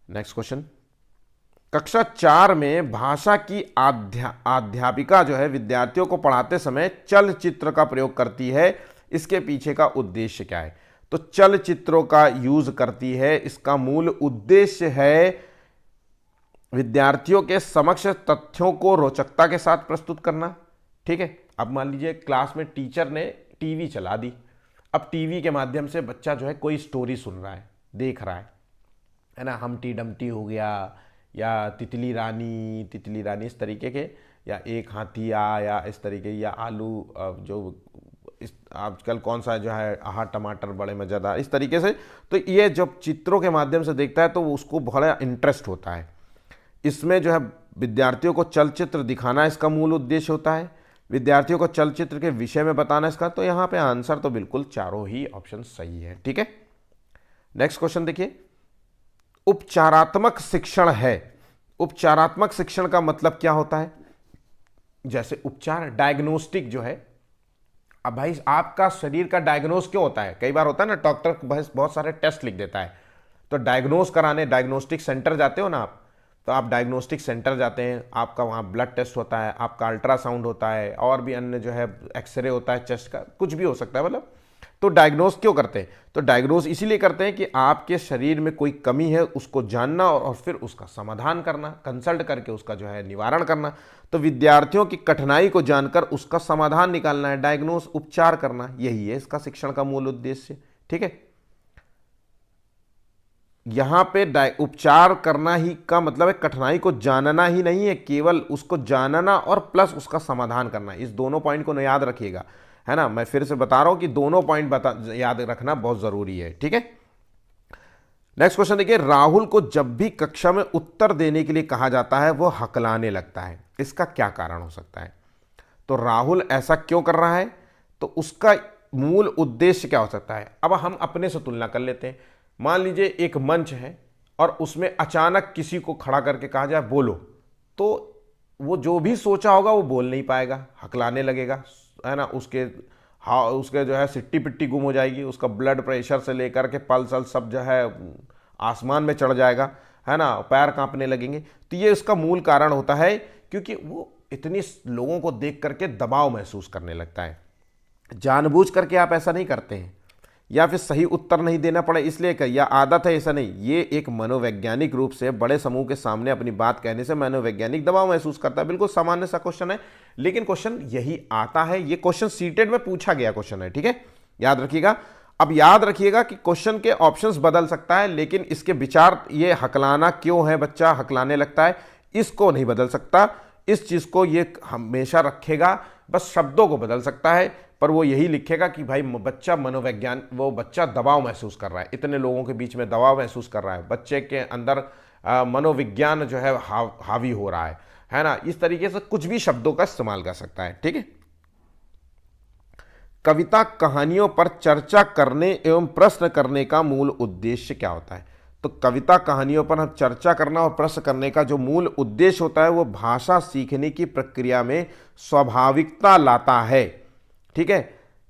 Speaker 1: नेक्स्ट क्वेश्चन, कक्षा 4 में भाषा की अध्यापिका जो है विद्यार्थियों को पढ़ाते समय चलचित्र का प्रयोग करती है, इसके पीछे का उद्देश्य क्या है। तो चलचित्रों का यूज करती है, इसका मूल उद्देश्य है विद्यार्थियों के समक्ष तथ्यों को रोचकता के साथ प्रस्तुत करना, ठीक है। अब मान लीजिए क्लास में टीचर ने टीवी चला दी, अब टीवी के माध्यम से बच्चा जो है कोई स्टोरी सुन रहा है, देख रहा है ना, हमटी डमटी हो गया या तितली रानी इस तरीके के, या एक हाथी या इस तरीके, या आलू जो आजकल कौन सा जो है आहा टमाटर बड़े मज़ेदार, इस तरीके से। तो ये जब चित्रों के माध्यम से देखता है तो उसको बड़ा इंटरेस्ट होता है। इसमें जो है विद्यार्थियों को चलचित्र दिखाना इसका मूल उद्देश्य होता है, विद्यार्थियों को चलचित्र के विषय में बताना इसका। तो यहाँ पे आंसर तो बिल्कुल चारों ही ऑप्शन सही है। ठीक है, नेक्स्ट क्वेश्चन देखिए, उपचारात्मक शिक्षण है। उपचारात्मक शिक्षण का मतलब क्या होता है? जैसे उपचार, डायग्नोस्टिक जो है, अब भाई आपका शरीर का डायग्नोस क्यों होता है? कई बार होता है ना, डॉक्टर बहुत सारे टेस्ट लिख देता है, तो डायग्नोस कराने डायग्नोस्टिक सेंटर जाते हो ना आप, तो आप डायग्नोस्टिक सेंटर जाते हैं, आपका वहाँ ब्लड टेस्ट होता है, आपका अल्ट्रासाउंड होता है, और भी अन्य जो है एक्सरे होता है चेस्ट का, कुछ भी हो सकता है मतलब। तो डायग्नोस क्यों करते हैं? तो डायग्नोस इसीलिए करते हैं कि आपके शरीर में कोई कमी है उसको जानना और फिर उसका समाधान करना, कंसल्ट करके उसका जो है निवारण करना। तो विद्यार्थियों की कठिनाई को जानकर उसका समाधान निकालना है, डायग्नोस, उपचार करना, यही है इसका शिक्षण का मूल उद्देश्य। ठीक है, यहां पे उपचार करना ही का मतलब है कठिनाई को जानना ही नहीं है, केवल उसको जानना और प्लस उसका समाधान करना। इस दोनों पॉइंट को याद रखिएगा, है ना। मैं फिर से बता रहा हूं कि दोनों पॉइंट याद रखना बहुत जरूरी है। ठीक है, नेक्स्ट क्वेश्चन देखिए, राहुल को जब भी कक्षा में उत्तर देने के लिए कहा जाता है वो हकलाने लगता है, इसका क्या कारण हो सकता है? तो राहुल ऐसा क्यों कर रहा है, तो उसका मूल उद्देश्य क्या हो सकता है? अब हम अपने से तुलना कर लेते हैं। मान लीजिए एक मंच है और उसमें अचानक किसी को खड़ा करके कहा जाए बोलो, तो वो जो भी सोचा होगा वो बोल नहीं पाएगा, हकलाने लगेगा, है ना। उसके जो है सिट्टी पिट्टी गुम हो जाएगी, उसका ब्लड प्रेशर से लेकर के पल्स सब जो है आसमान में चढ़ जाएगा, है ना, पैर कांपने लगेंगे। तो ये इसका मूल कारण होता है, क्योंकि वो इतनी लोगों को देख करके दबाव महसूस करने लगता है। जानबूझ करके आप ऐसा नहीं करते हैं, या फिर सही उत्तर नहीं देना पड़े इसलिए कर, या आदत है, ऐसा नहीं। ये एक मनोवैज्ञानिक रूप से बड़े समूह के सामने अपनी बात कहने से मनोवैज्ञानिक दबाव महसूस करता है। बिल्कुल सामान्य सा क्वेश्चन है, लेकिन क्वेश्चन यही आता है। ये क्वेश्चन सीटेट में पूछा गया क्वेश्चन है। ठीक है, याद रखिएगा। अब याद रखिएगा कि क्वेश्चन के ऑप्शंस बदल सकता है, लेकिन इसके विचार, ये हकलाना क्यों है, बच्चा हकलाने लगता है, इसको नहीं बदल सकता। इस चीज को ये हमेशा रखेगा, बस शब्दों को बदल सकता है, पर वो यही लिखेगा कि भाई बच्चा मनोविज्ञान, वो बच्चा दबाव महसूस कर रहा है, इतने लोगों के बीच में दबाव महसूस कर रहा है, बच्चे के अंदर मनोविज्ञान जो है हावी हो रहा है ना। इस तरीके से कुछ भी शब्दों का इस्तेमाल कर सकता है। ठीक है, कविता कहानियों पर चर्चा करने एवं प्रश्न करने का मूल उद्देश्य क्या होता है? तो कविता कहानियों पर हम चर्चा करना और प्रश्न करने का जो मूल उद्देश्य होता है वो भाषा सीखने की प्रक्रिया में स्वाभाविकता लाता है। ठीक है,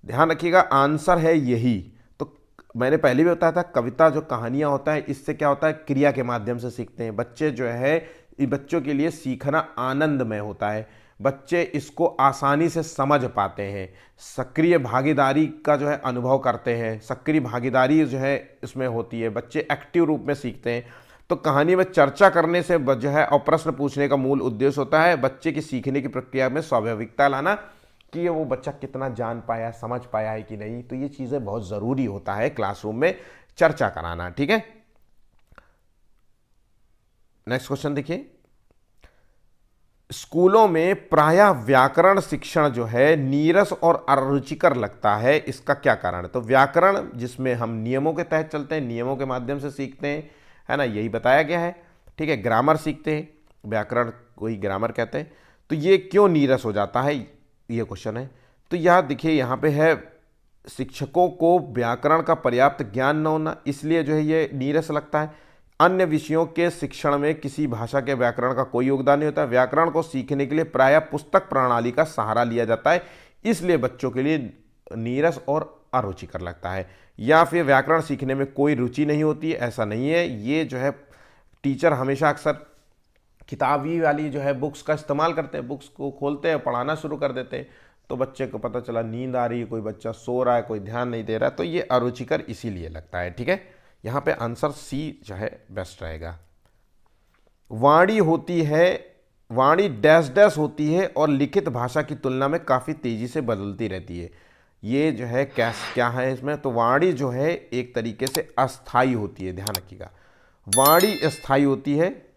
Speaker 1: ध्यान रखिएगा, आंसर है यही। तो मैंने पहले भी बताया था, कविता जो कहानियां होता है इससे क्या होता है, क्रिया के माध्यम से सीखते हैं बच्चे। जो है बच्चों के लिए सीखना आनंदमय होता है, बच्चे इसको आसानी से समझ पाते हैं, सक्रिय भागीदारी का जो है अनुभव करते हैं, सक्रिय भागीदारी जो है इसमें होती है, बच्चे एक्टिव रूप में सीखते हैं। तो कहानी में चर्चा करने से जो है और प्रश्न पूछने का मूल उद्देश्य होता है बच्चे की सीखने की प्रक्रिया में स्वाभाविकता लाना, कि ये वो बच्चा कितना जान पाया, समझ पाया है कि नहीं। तो ये चीज़ें बहुत ज़रूरी होता है क्लासरूम में चर्चा कराना। ठीक है, नेक्स्ट क्वेश्चन देखिए, स्कूलों में प्रायः व्याकरण शिक्षण जो है नीरस और अरुचिकर लगता है, इसका क्या कारण है? तो व्याकरण जिसमें हम नियमों के तहत चलते हैं, नियमों के माध्यम से सीखते हैं, है ना, यही बताया गया है। ठीक है, ग्रामर सीखते हैं, व्याकरण को ही ग्रामर कहते हैं। तो ये क्यों नीरस हो जाता है, ये क्वेश्चन है। तो यह देखिए, यहाँ पे है शिक्षकों को व्याकरण का पर्याप्त ज्ञान न होना, इसलिए जो है ये नीरस लगता है। अन्य विषयों के शिक्षण में किसी भाषा के व्याकरण का कोई योगदान नहीं होता। व्याकरण को सीखने के लिए प्रायः पुस्तक प्रणाली का सहारा लिया जाता है, इसलिए बच्चों के लिए नीरस और अरुचिकर लगता है। या फिर व्याकरण सीखने में कोई रुचि नहीं होती है, ऐसा नहीं है। ये जो है टीचर हमेशा अक्सर किताबी वाली जो है बुक्स का इस्तेमाल करते हैं, बुक्स को खोलते हैं, पढ़ाना शुरू कर देते हैं, तो बच्चे को पता चला नींद आ रही है, कोई बच्चा सो रहा है, कोई ध्यान नहीं दे रहा है, तो ये अरुचिकर इसीलिए लगता है। ठीक है, यहाँ पे आंसर सी जो है बेस्ट रहेगा। वाणी होती है, वाणी डैश डैश होती है और लिखित भाषा की तुलना में काफ़ी तेज़ी से बदलती रहती है। ये जो है क्या है इसमें, तो वाणी जो है एक तरीके से अस्थाई होती है, ध्यान रखिएगा, वाणी अस्थाई होती है,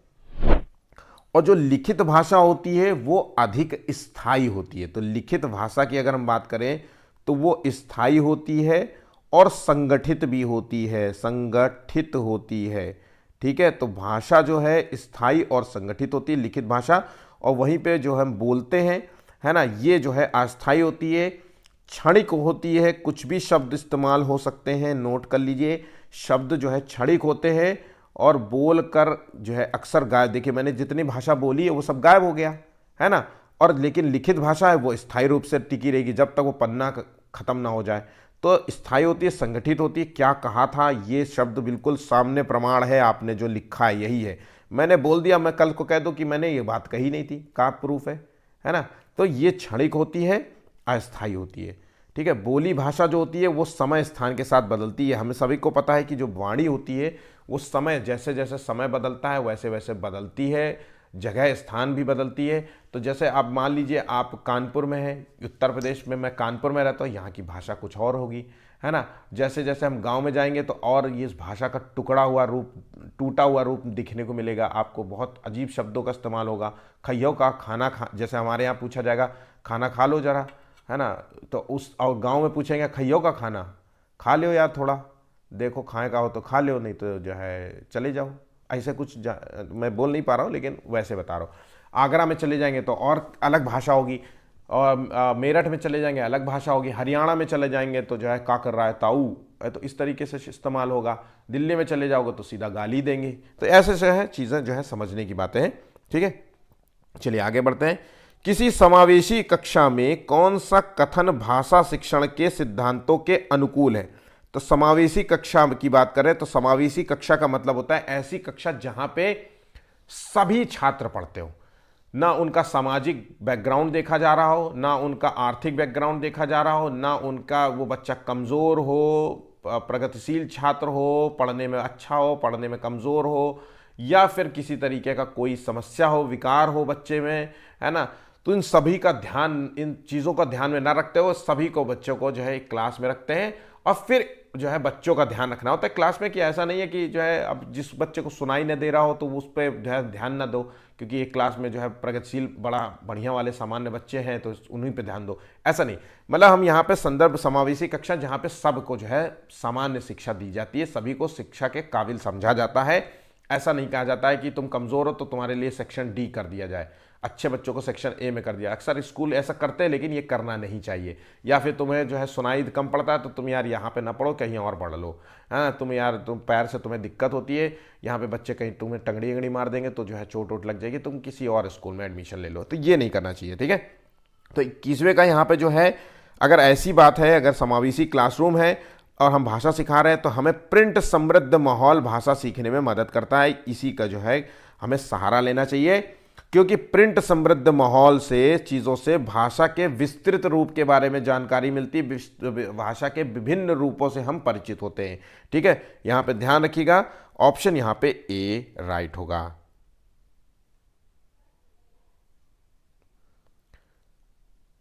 Speaker 1: और जो लिखित भाषा होती है वो अधिक स्थायी होती है। तो लिखित भाषा की अगर हम बात करें तो वो स्थायी होती है और संगठित भी होती है, संगठित होती है। ठीक है, तो भाषा जो है स्थायी और संगठित होती है, लिखित भाषा, और वहीं पे जो हम बोलते हैं, है ना, ये जो है अस्थायी होती है, क्षणिक होती है। कुछ भी शब्द इस्तेमाल हो सकते हैं, नोट कर लीजिए, शब्द जो है क्षणिक होते हैं और बोल कर जो है अक्सर गायब। देखिए मैंने जितनी भाषा बोली है वो सब गायब हो गया, है ना। और लेकिन लिखित भाषा है वो स्थायी रूप से टिकी रहेगी जब तक वो पन्ना खत्म ना हो जाए। तो स्थायी होती है, संगठित होती है। क्या कहा था, ये शब्द बिल्कुल सामने प्रमाण है, आपने जो लिखा है यही है। मैंने बोल दिया, मैं कल को कह दूं कि मैंने ये बात कही नहीं थी, का प्रूफ है ना। तो ये क्षणिक होती है, अस्थायी होती है। ठीक है, बोली भाषा जो होती है वो समय स्थान के साथ बदलती है। हमें सभी को पता है कि जो वाणी होती है वो समय, जैसे जैसे समय बदलता है वैसे वैसे बदलती है, जगह स्थान भी बदलती है। तो जैसे आप मान लीजिए आप कानपुर में हैं, उत्तर प्रदेश में, मैं कानपुर में रहता हूँ, यहाँ की भाषा कुछ और होगी, है ना। जैसे जैसे हम गांव में जाएंगे तो और ये इस भाषा का टुकड़ा हुआ रूप, टूटा हुआ रूप दिखने को मिलेगा आपको। बहुत अजीब शब्दों का इस्तेमाल होगा। खइयो का खाना खा, जैसे हमारे यहाँ पूछा जाएगा खाना खा लो जरा, है ना, तो उस, और गांव में पूछेंगे खइयो का खाना, खा लो यार थोड़ा, देखो खाए का हो तो खा लो, नहीं तो जो है चले जाओ। ऐसे कुछ मैं बोल नहीं पा रहा हूँ लेकिन वैसे बता रहा हूँ। आगरा में चले जाएंगे तो और अलग भाषा होगी, और मेरठ में चले जाएंगे अलग भाषा होगी, हरियाणा में चले जाएंगे तो जो है का कर रहा है ताऊ, तो इस तरीके से इस्तेमाल होगा। दिल्ली में चले जाओगे तो सीधा गाली देंगे। तो ऐसे से है चीज़ें जो है समझने की बातें हैं। ठीक है, चलिए आगे बढ़ते हैं। किसी समावेशी कक्षा में कौन सा कथन भाषा शिक्षण के सिद्धांतों के अनुकूल है। तो समावेशी कक्षा की बात करें तो समावेशी कक्षा का मतलब होता है ऐसी कक्षा जहां पे सभी छात्र पढ़ते हो, ना उनका सामाजिक बैकग्राउंड देखा जा रहा हो, ना उनका आर्थिक बैकग्राउंड देखा जा रहा हो, ना उनका वो बच्चा कमज़ोर हो, प्रगतिशील छात्र हो, पढ़ने में अच्छा हो, पढ़ने में कमज़ोर हो, या फिर किसी तरीके का कोई समस्या हो, विकार हो बच्चे में, है ना। तो इन सभी का ध्यान, इन चीज़ों का ध्यान में ना रखते हो, सभी को, बच्चों को जो है एक क्लास में रखते हैं। और फिर जो है बच्चों का ध्यान रखना होता है क्लास में, कि ऐसा नहीं है कि जो है अब जिस बच्चे को सुनाई न दे रहा हो तो उस पर जो है ध्यान ना दो, क्योंकि एक क्लास में जो है प्रगतिशील बड़ा बढ़िया वाले सामान्य बच्चे हैं तो उन्हीं पे ध्यान दो, ऐसा नहीं। मतलब हम यहाँ पे संदर्भ समावेशी कक्षा, जहाँ पे सबको जो है सामान्य शिक्षा दी जाती है, सभी को शिक्षा के काबिल समझा जाता है। ऐसा नहीं कहा जाता है कि तुम कमज़ोर हो तो तुम्हारे लिए सेक्शन डी कर दिया जाए, अच्छे बच्चों को सेक्शन ए में कर दिया। अक्सर स्कूल ऐसा करते हैं लेकिन ये करना नहीं चाहिए। या फिर तुम्हें जो है सुनाई कम पड़ता है तो तुम यार यहाँ पे ना पढ़ो, कहीं और पढ़ लो, हाँ। तुम यार, तुम पैर से तुम्हें दिक्कत होती है, यहाँ पे बच्चे कहीं तुम्हें टंगड़ी अंगड़ी मार देंगे तो जो है चोट वोट लग जाएगी, तुम किसी और स्कूल में एडमिशन ले लो। तो ये नहीं करना चाहिए। ठीक है, तो 21वें का यहाँ पे जो है, अगर ऐसी बात है, अगर समावेशी क्लासरूम है और हम भाषा सिखा रहे हैं तो हमें प्रिंट समृद्ध माहौल भाषा सीखने में मदद करता है। इसी का जो है हमें सहारा लेना चाहिए, क्योंकि प्रिंट समृद्ध माहौल से, चीज़ों से भाषा के विस्तृत रूप के बारे में जानकारी मिलती है, भाषा के विभिन्न रूपों से हम परिचित होते हैं। ठीक है, यहाँ पे ध्यान रखिएगा, ऑप्शन यहाँ पे ए राइट होगा।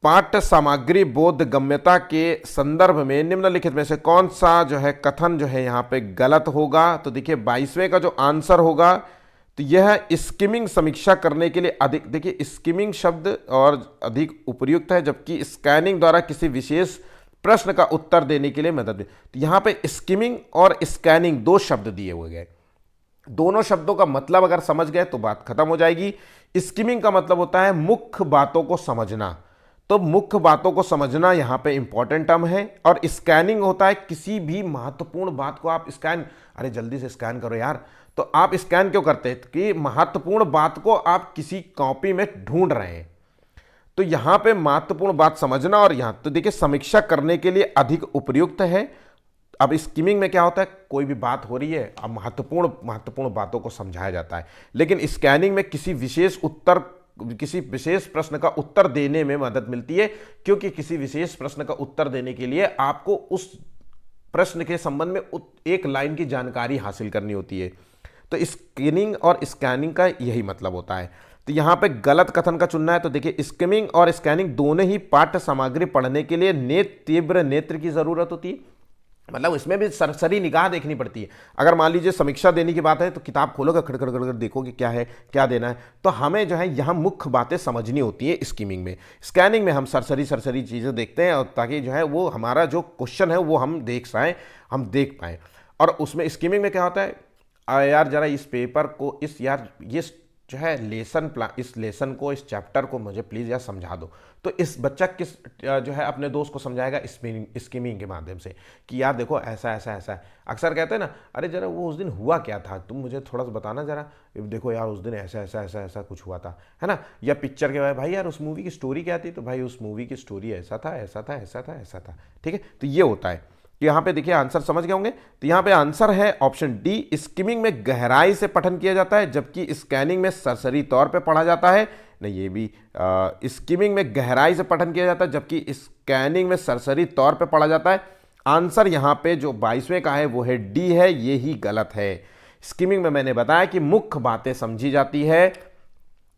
Speaker 1: पाठ्य सामग्री बोध गम्यता के संदर्भ में निम्नलिखित में से कौन सा जो है कथन जो है यहाँ पे गलत होगा। तो देखिए 22वें का जो आंसर होगा तो यह स्किमिंग समीक्षा करने के लिए अधिक, देखिए स्किमिंग शब्द और अधिक उपयुक्त है, जबकि स्कैनिंग द्वारा किसी विशेष प्रश्न का उत्तर देने के लिए मदद मिले। तो यहाँ पे स्किमिंग और स्कैनिंग दो शब्द दिए हुए गए, दोनों शब्दों का मतलब अगर समझ गए तो बात खत्म हो जाएगी। स्किमिंग का मतलब होता है मुख्य बातों को समझना, तो मुख्य बातों को समझना यहाँ पे इंपॉर्टेंट टर्म है। और स्कैनिंग होता है किसी भी महत्वपूर्ण बात को आप स्कैन, अरे जल्दी से स्कैन करो यार, तो आप स्कैन क्यों करते हैं कि महत्वपूर्ण बात को आप किसी कॉपी में ढूंढ रहे हैं। तो यहाँ पे महत्वपूर्ण बात समझना, और यहाँ तो देखिए समीक्षा करने के लिए अधिक उपयुक्त है। अब स्किमिंग में क्या होता है, कोई भी बात हो रही है, अब महत्वपूर्ण बातों को समझाया जाता है, लेकिन स्कैनिंग में किसी विशेष प्रश्न का उत्तर देने में मदद मिलती है, क्योंकि किसी विशेष प्रश्न का उत्तर देने के लिए आपको उस प्रश्न के संबंध में एक लाइन की जानकारी हासिल करनी होती है। तो स्किमिंग और स्कैनिंग का यही मतलब होता है। तो यहाँ पे गलत कथन का चुनना है। तो देखिए स्किमिंग और स्कैनिंग दोनों ही पाठ्य सामग्री पढ़ने के लिए तीव्र नेत्र की जरूरत होती है। मतलब इसमें भी सरसरी निगाह देखनी पड़ती है। अगर मान लीजिए समीक्षा देने की बात है तो किताब खोलोगे, खड़खड़ खड़खड़ देखोगे क्या है, क्या देना है। तो हमें जो है यहाँ मुख्य बातें समझनी होती है स्कीमिंग में। स्कैनिंग में हम सरसरी सरसरी चीज़ें देखते हैं और ताकि जो है वो हमारा जो क्वेश्चन है वो हम देख पाएँ। और उसमें स्कीमिंग में क्या होता है, यार जरा इस पेपर को ये जो है लेसन प्लान, इस लेसन को, इस चैप्टर को मुझे प्लीज़ यार समझा दो। तो इस बच्चा किस जो है अपने दोस्त को समझाएगा स्कीमिंग के माध्यम से कि यार देखो ऐसा ऐसा ऐसा है। अक्सर कहते हैं ना, अरे जरा वो उस दिन हुआ क्या था, तुम मुझे थोड़ा सा बताना जरा, देखो यार उस दिन ऐसा ऐसा ऐसा ऐसा कुछ हुआ था, है ना। या पिक्चर के बारे, भाई यार उस मूवी की स्टोरी क्या थी, तो भाई उस मूवी की स्टोरी ऐसा था ऐसा था ऐसा था ऐसा था। ठीक है, तो ये होता है। तो यहाँ पे देखिए आंसर समझ गए होंगे। तो यहाँ पे आंसर है ऑप्शन डी, स्किमिंग में गहराई से पठन किया जाता है जबकि स्कैनिंग में सरसरी तौर पे पढ़ा जाता है। नहीं, ये भी स्किमिंग में गहराई से पठन किया जाता है जबकि स्कैनिंग में सरसरी तौर पे पढ़ा जाता है। आंसर यहाँ पे जो 22वें का है वो है डी है, ये ही गलत है। स्किमिंग में मैंने बताया कि मुख्य बातें समझी जाती है,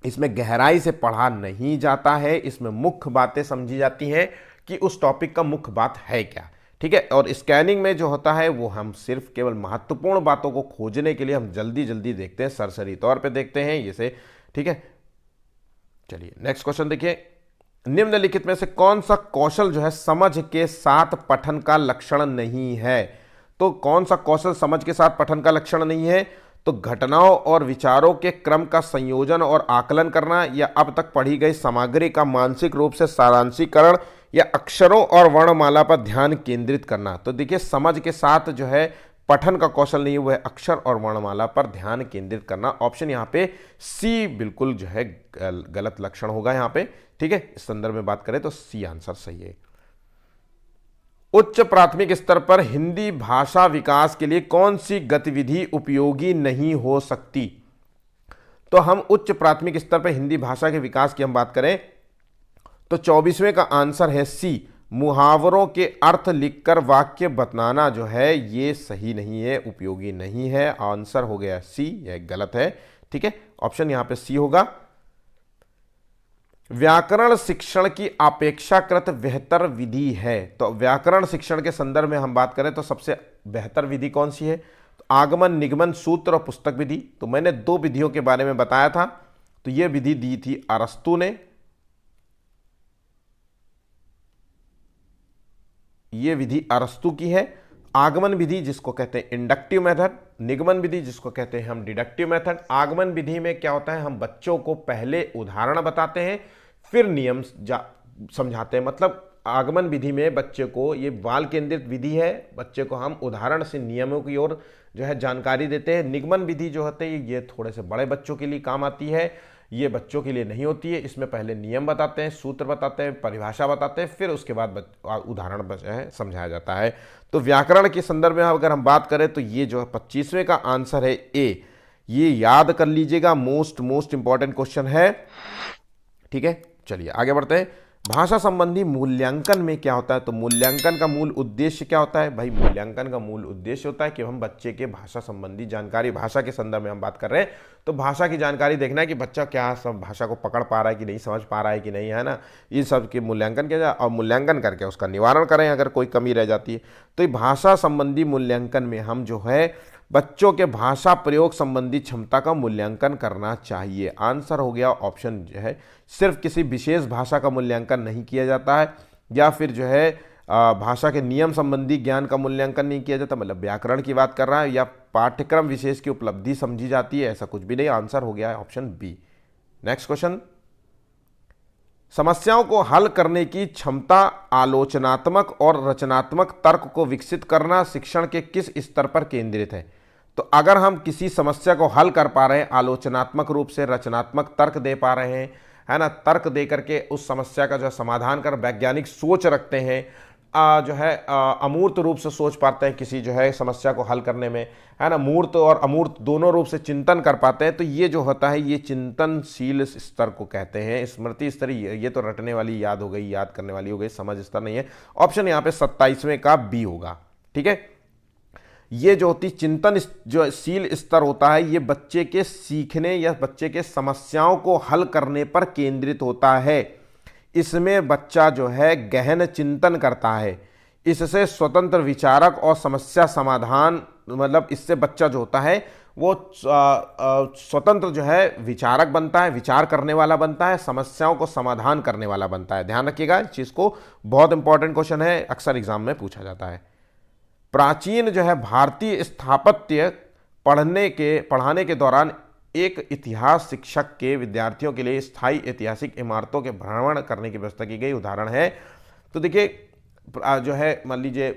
Speaker 1: इसमें गहराई से पढ़ा नहीं जाता है, इसमें मुख्य बातें समझी जाती हैं कि उस टॉपिक का मुख्य बात है क्या। ठीक है, और स्कैनिंग में जो होता है वो हम सिर्फ केवल महत्वपूर्ण बातों को खोजने के लिए हम जल्दी जल्दी देखते हैं, सरसरी तौर पे देखते हैं इसे। ठीक है, चलिए नेक्स्ट क्वेश्चन देखिए। निम्नलिखित में से कौन सा कौशल जो है समझ के साथ पठन का लक्षण नहीं है। तो कौन सा कौशल समझ के साथ पठन का लक्षण नहीं है, तो घटनाओं और विचारों के क्रम का संयोजन और आकलन करना, या अब तक पढ़ी गई सामग्री का मानसिक रूप से सारांशीकरण, या अक्षरों और वर्णमाला पर ध्यान केंद्रित करना। तो देखिए समझ के साथ जो है पठन का कौशल नहीं है, वो है अक्षर और वर्णमाला पर ध्यान केंद्रित करना। ऑप्शन यहाँ पे सी बिल्कुल जो है गलत लक्षण होगा यहाँ पे। ठीक है, इस संदर्भ में बात करें तो सी आंसर सही है। उच्च प्राथमिक स्तर पर हिंदी भाषा विकास के लिए कौन सी गतिविधि उपयोगी नहीं हो सकती। तो हम उच्च प्राथमिक स्तर पर हिंदी भाषा के विकास की हम बात करें तो 24वें का आंसर है सी, मुहावरों के अर्थ लिखकर वाक्य बताना जो है ये सही नहीं है, उपयोगी नहीं है। आंसर हो गया सी, यह गलत है। ठीक है, ऑप्शन यहां पे सी होगा। व्याकरण शिक्षण की अपेक्षाकृत बेहतर विधि है। तो व्याकरण शिक्षण के संदर्भ में हम बात करें तो सबसे बेहतर विधि कौन सी है, तो आगमन, निगमन, सूत्र और पुस्तक विधि। तो मैंने दो विधियों के बारे में बताया था, तो यह विधि दी थी अरस्तु ने। ये विधि अरस्तु की है। आगमन विधि जिसको कहते हैं इंडक्टिव मेथड, निगमन विधि जिसको कहते हैं हम डिडक्टिव मेथड। आगमन विधि में क्या होता है, हम बच्चों को पहले उदाहरण बताते हैं फिर नियम समझाते हैं। मतलब आगमन विधि में बच्चे को, ये बाल केंद्रित विधि है, बच्चे को हम उदाहरण से नियमों की ओर जो है जानकारी देते हैं। निगमन विधि जो होती है ये थोड़े से बड़े बच्चों के लिए काम आती है, ये बच्चों के लिए नहीं होती है। इसमें पहले नियम बताते हैं, सूत्र बताते हैं, परिभाषा बताते हैं, फिर उसके बाद उदाहरण है समझाया जाता है। तो व्याकरण के संदर्भ में अगर हम बात करें तो ये जो 25वें का आंसर है ए, ये याद कर लीजिएगा, मोस्ट इंपॉर्टेंट क्वेश्चन है। ठीक है, चलिए आगे बढ़ते हैं। भाषा संबंधी मूल्यांकन में क्या होता है, तो मूल्यांकन का मूल उद्देश्य क्या होता है। भाई मूल्यांकन का मूल उद्देश्य होता है कि हम बच्चे के भाषा संबंधी जानकारी, भाषा के संदर्भ में हम बात कर रहे हैं तो भाषा की जानकारी देखना है कि बच्चा क्या सब भाषा को पकड़ पा रहा है कि नहीं, समझ पा रहा है कि नहीं, है ना। ये सब के मूल्यांकन किया जाए और मूल्यांकन करके उसका निवारण करें अगर कोई कमी रह जाती है। तो ये भाषा संबंधी मूल्यांकन में हम जो है बच्चों के भाषा प्रयोग संबंधी क्षमता का मूल्यांकन करना चाहिए। आंसर हो गया ऑप्शन जो है, सिर्फ किसी विशेष भाषा का मूल्यांकन नहीं किया जाता है, या फिर जो है भाषा के नियम संबंधी ज्ञान का मूल्यांकन नहीं किया जाता, मतलब व्याकरण की बात कर रहा है, या पाठ्यक्रम विशेष की उपलब्धि समझी जाती है, ऐसा कुछ भी नहीं। आंसर हो गया है ऑप्शन बी। नेक्स्ट क्वेश्चन, समस्याओं को हल करने की क्षमता, आलोचनात्मक और रचनात्मक तर्क को विकसित करना शिक्षण के किस स्तर पर केंद्रित है। तो अगर हम किसी समस्या को हल कर पा रहे हैं, आलोचनात्मक रूप से रचनात्मक तर्क दे पा रहे हैं, है ना, तर्क दे करके उस समस्या का जो समाधान कर वैज्ञानिक सोच रखते हैं, जो है अमूर्त रूप से सोच पाते हैं किसी जो है समस्या को हल करने में, है ना, मूर्त और अमूर्त दोनों रूप से चिंतन कर पाते हैं, तो ये जो होता है ये चिंतनशील स्तर को कहते हैं। स्मृति स्तर ये तो रटने वाली याद हो गई, याद करने वाली हो गई, समझ स्तर नहीं है। ऑप्शन यहाँ पे 27वें का बी होगा। ठीक है, ये जो होती चिंतन जो शील स्तर होता है ये बच्चे के सीखने या बच्चे के समस्याओं को हल करने पर केंद्रित होता है। इसमें बच्चा जो है गहन चिंतन करता है, इससे स्वतंत्र विचारक और समस्या समाधान, मतलब इससे बच्चा जो होता है वो स्वतंत्र जो है विचारक बनता है, विचार करने वाला बनता है, समस्याओं को समाधान करने वाला बनता है। ध्यान रखिएगा इस चीज को, बहुत इंपॉर्टेंट क्वेश्चन है, अक्सर एग्जाम में पूछा जाता है। प्राचीन जो है भारतीय स्थापत्य पढ़ाने के दौरान एक इतिहास शिक्षक के विद्यार्थियों के लिए स्थायी ऐतिहासिक इमारतों के भ्रमण करने की व्यवस्था की गई। उदाहरण है तो देखिए जो है मान लीजिए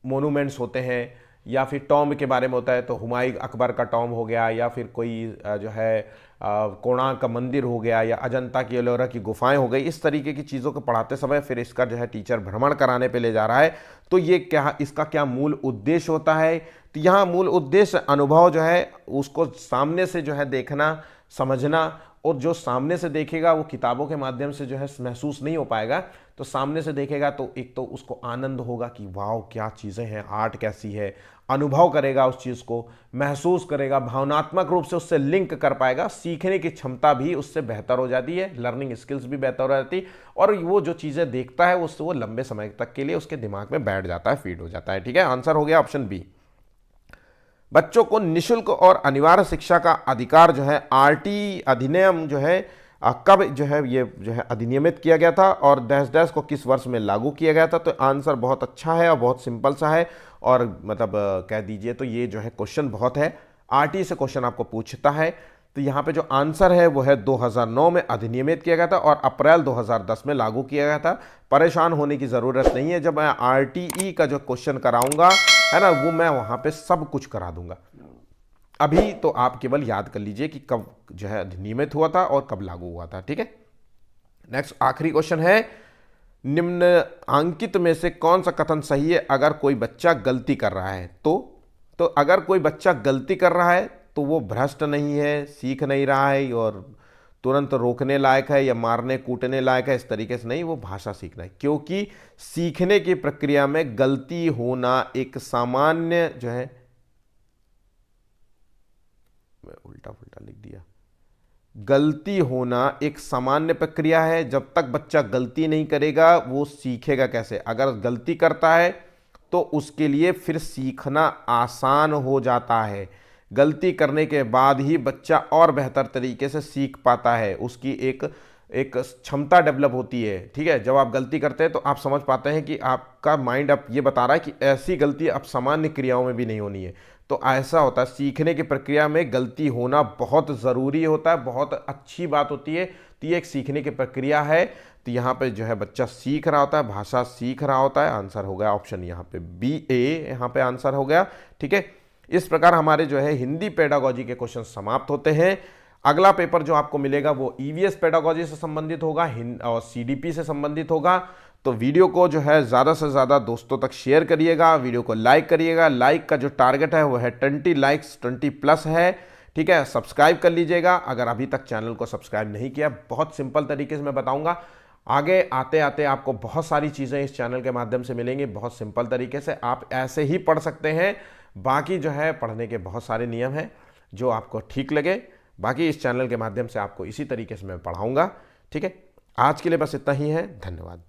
Speaker 1: मोनूमेंट्स होते हैं या फिर टॉम्ब के बारे में होता है, तो हुमायूं अकबर का टॉम्ब हो गया, या फिर कोई जो है कोणार्क का मंदिर हो गया, या अजंता की एलोरा की गुफाएं हो गई। इस तरीके की चीज़ों को पढ़ाते समय फिर इसका जो है टीचर भ्रमण कराने पे ले जा रहा है, तो ये क्या इसका क्या मूल उद्देश्य होता है? तो यहाँ मूल उद्देश्य अनुभव जो है उसको सामने से जो है देखना, समझना, और जो सामने से देखेगा वो किताबों के माध्यम से जो है महसूस नहीं हो पाएगा, तो सामने से देखेगा तो एक तो उसको आनंद होगा कि वाह क्या चीज़ें हैं, आर्ट कैसी है, अनुभव करेगा, उस चीज़ को महसूस करेगा, भावनात्मक रूप से उससे लिंक कर पाएगा, सीखने की क्षमता भी उससे बेहतर हो जाती है, लर्निंग स्किल्स भी बेहतर हो जाती है, और वो जो चीज़ें देखता है उससे वो लंबे समय तक के लिए उसके दिमाग में बैठ जाता है, फीड हो जाता है। ठीक है, आंसर हो गया ऑप्शन बी। बच्चों को निःशुल्क और अनिवार्य शिक्षा का अधिकार जो है आरटी अधिनियम जो है कब जो है ये जो है अधिनियमित किया गया था, और डैश डैश को किस वर्ष में लागू किया गया था? तो आंसर बहुत अच्छा है और बहुत सिंपल सा है, और मतलब कह दीजिए तो ये जो है क्वेश्चन बहुत है, आरटी से क्वेश्चन आपको पूछता है, तो यहाँ पे जो आंसर है वो है 2009 में अधिनियमित किया गया था और अप्रैल 2010 में लागू किया गया था। परेशान होने की ज़रूरत नहीं है, जब मैं आरटीई का जो क्वेश्चन कराऊंगा है ना, वो मैं वहाँ पे सब कुछ करा दूंगा। अभी तो आप केवल याद कर लीजिए कि कब जो है अधिनियमित हुआ था और कब लागू हुआ था। ठीक है, नेक्स्ट आखिरी क्वेश्चन है, निम्न अंकित में से कौन सा कथन सही है अगर कोई बच्चा गलती कर रहा है? तो अगर कोई बच्चा गलती कर रहा है तो वो भ्रष्ट नहीं है, सीख नहीं रहा है और तुरंत रोकने लायक है या मारने कूटने लायक है, इस तरीके से नहीं, वो भाषा सीखना है, क्योंकि सीखने की प्रक्रिया में गलती होना एक सामान्य जो है, मैं उल्टा पुल्टा लिख दिया, गलती होना एक सामान्य प्रक्रिया है। जब तक बच्चा गलती नहीं करेगा वो सीखेगा कैसे? अगर गलती करता है तो उसके लिए फिर सीखना आसान हो जाता है। गलती करने के बाद ही बच्चा और बेहतर तरीके से सीख पाता है, उसकी एक क्षमता डेवलप होती है। ठीक है, जब आप गलती करते हैं तो आप समझ पाते हैं कि आपका माइंड अब ये बता रहा है कि ऐसी गलती अब सामान्य क्रियाओं में भी नहीं होनी है। तो ऐसा होता है, सीखने की प्रक्रिया में गलती होना बहुत ज़रूरी होता है, बहुत अच्छी बात होती है। तो ये एक सीखने की प्रक्रिया है, तो यहाँ पे जो है बच्चा सीख रहा होता है, भाषा सीख रहा होता है। आंसर हो गया ऑप्शन यहाँ पे बी ए, यहाँ पे आंसर हो गया। ठीक है, इस प्रकार हमारे जो है हिंदी पेडागोजी के क्वेश्चन समाप्त होते हैं। अगला पेपर जो आपको मिलेगा वो ईवीएस पेडागोजी से संबंधित होगा और सीडीपी से संबंधित होगा। तो वीडियो को जो है ज़्यादा से ज़्यादा दोस्तों तक शेयर करिएगा, वीडियो को लाइक करिएगा। लाइक का जो टारगेट है वो है 20 लाइक्स, 20+ है। ठीक है, सब्सक्राइब कर लीजिएगा अगर अभी तक चैनल को सब्सक्राइब नहीं किया। बहुत सिंपल तरीके से मैं बताऊंगा, आगे आते आते आपको बहुत सारी चीज़ें इस चैनल के माध्यम से मिलेंगी, बहुत सिंपल तरीके से आप ऐसे ही पढ़ सकते हैं। बाकी जो है पढ़ने के बहुत सारे नियम हैं जो आपको ठीक लगे, बाकी इस चैनल के माध्यम से आपको इसी तरीके से मैं पढ़ाऊंगा। ठीक है, आज के लिए बस इतना ही है, धन्यवाद।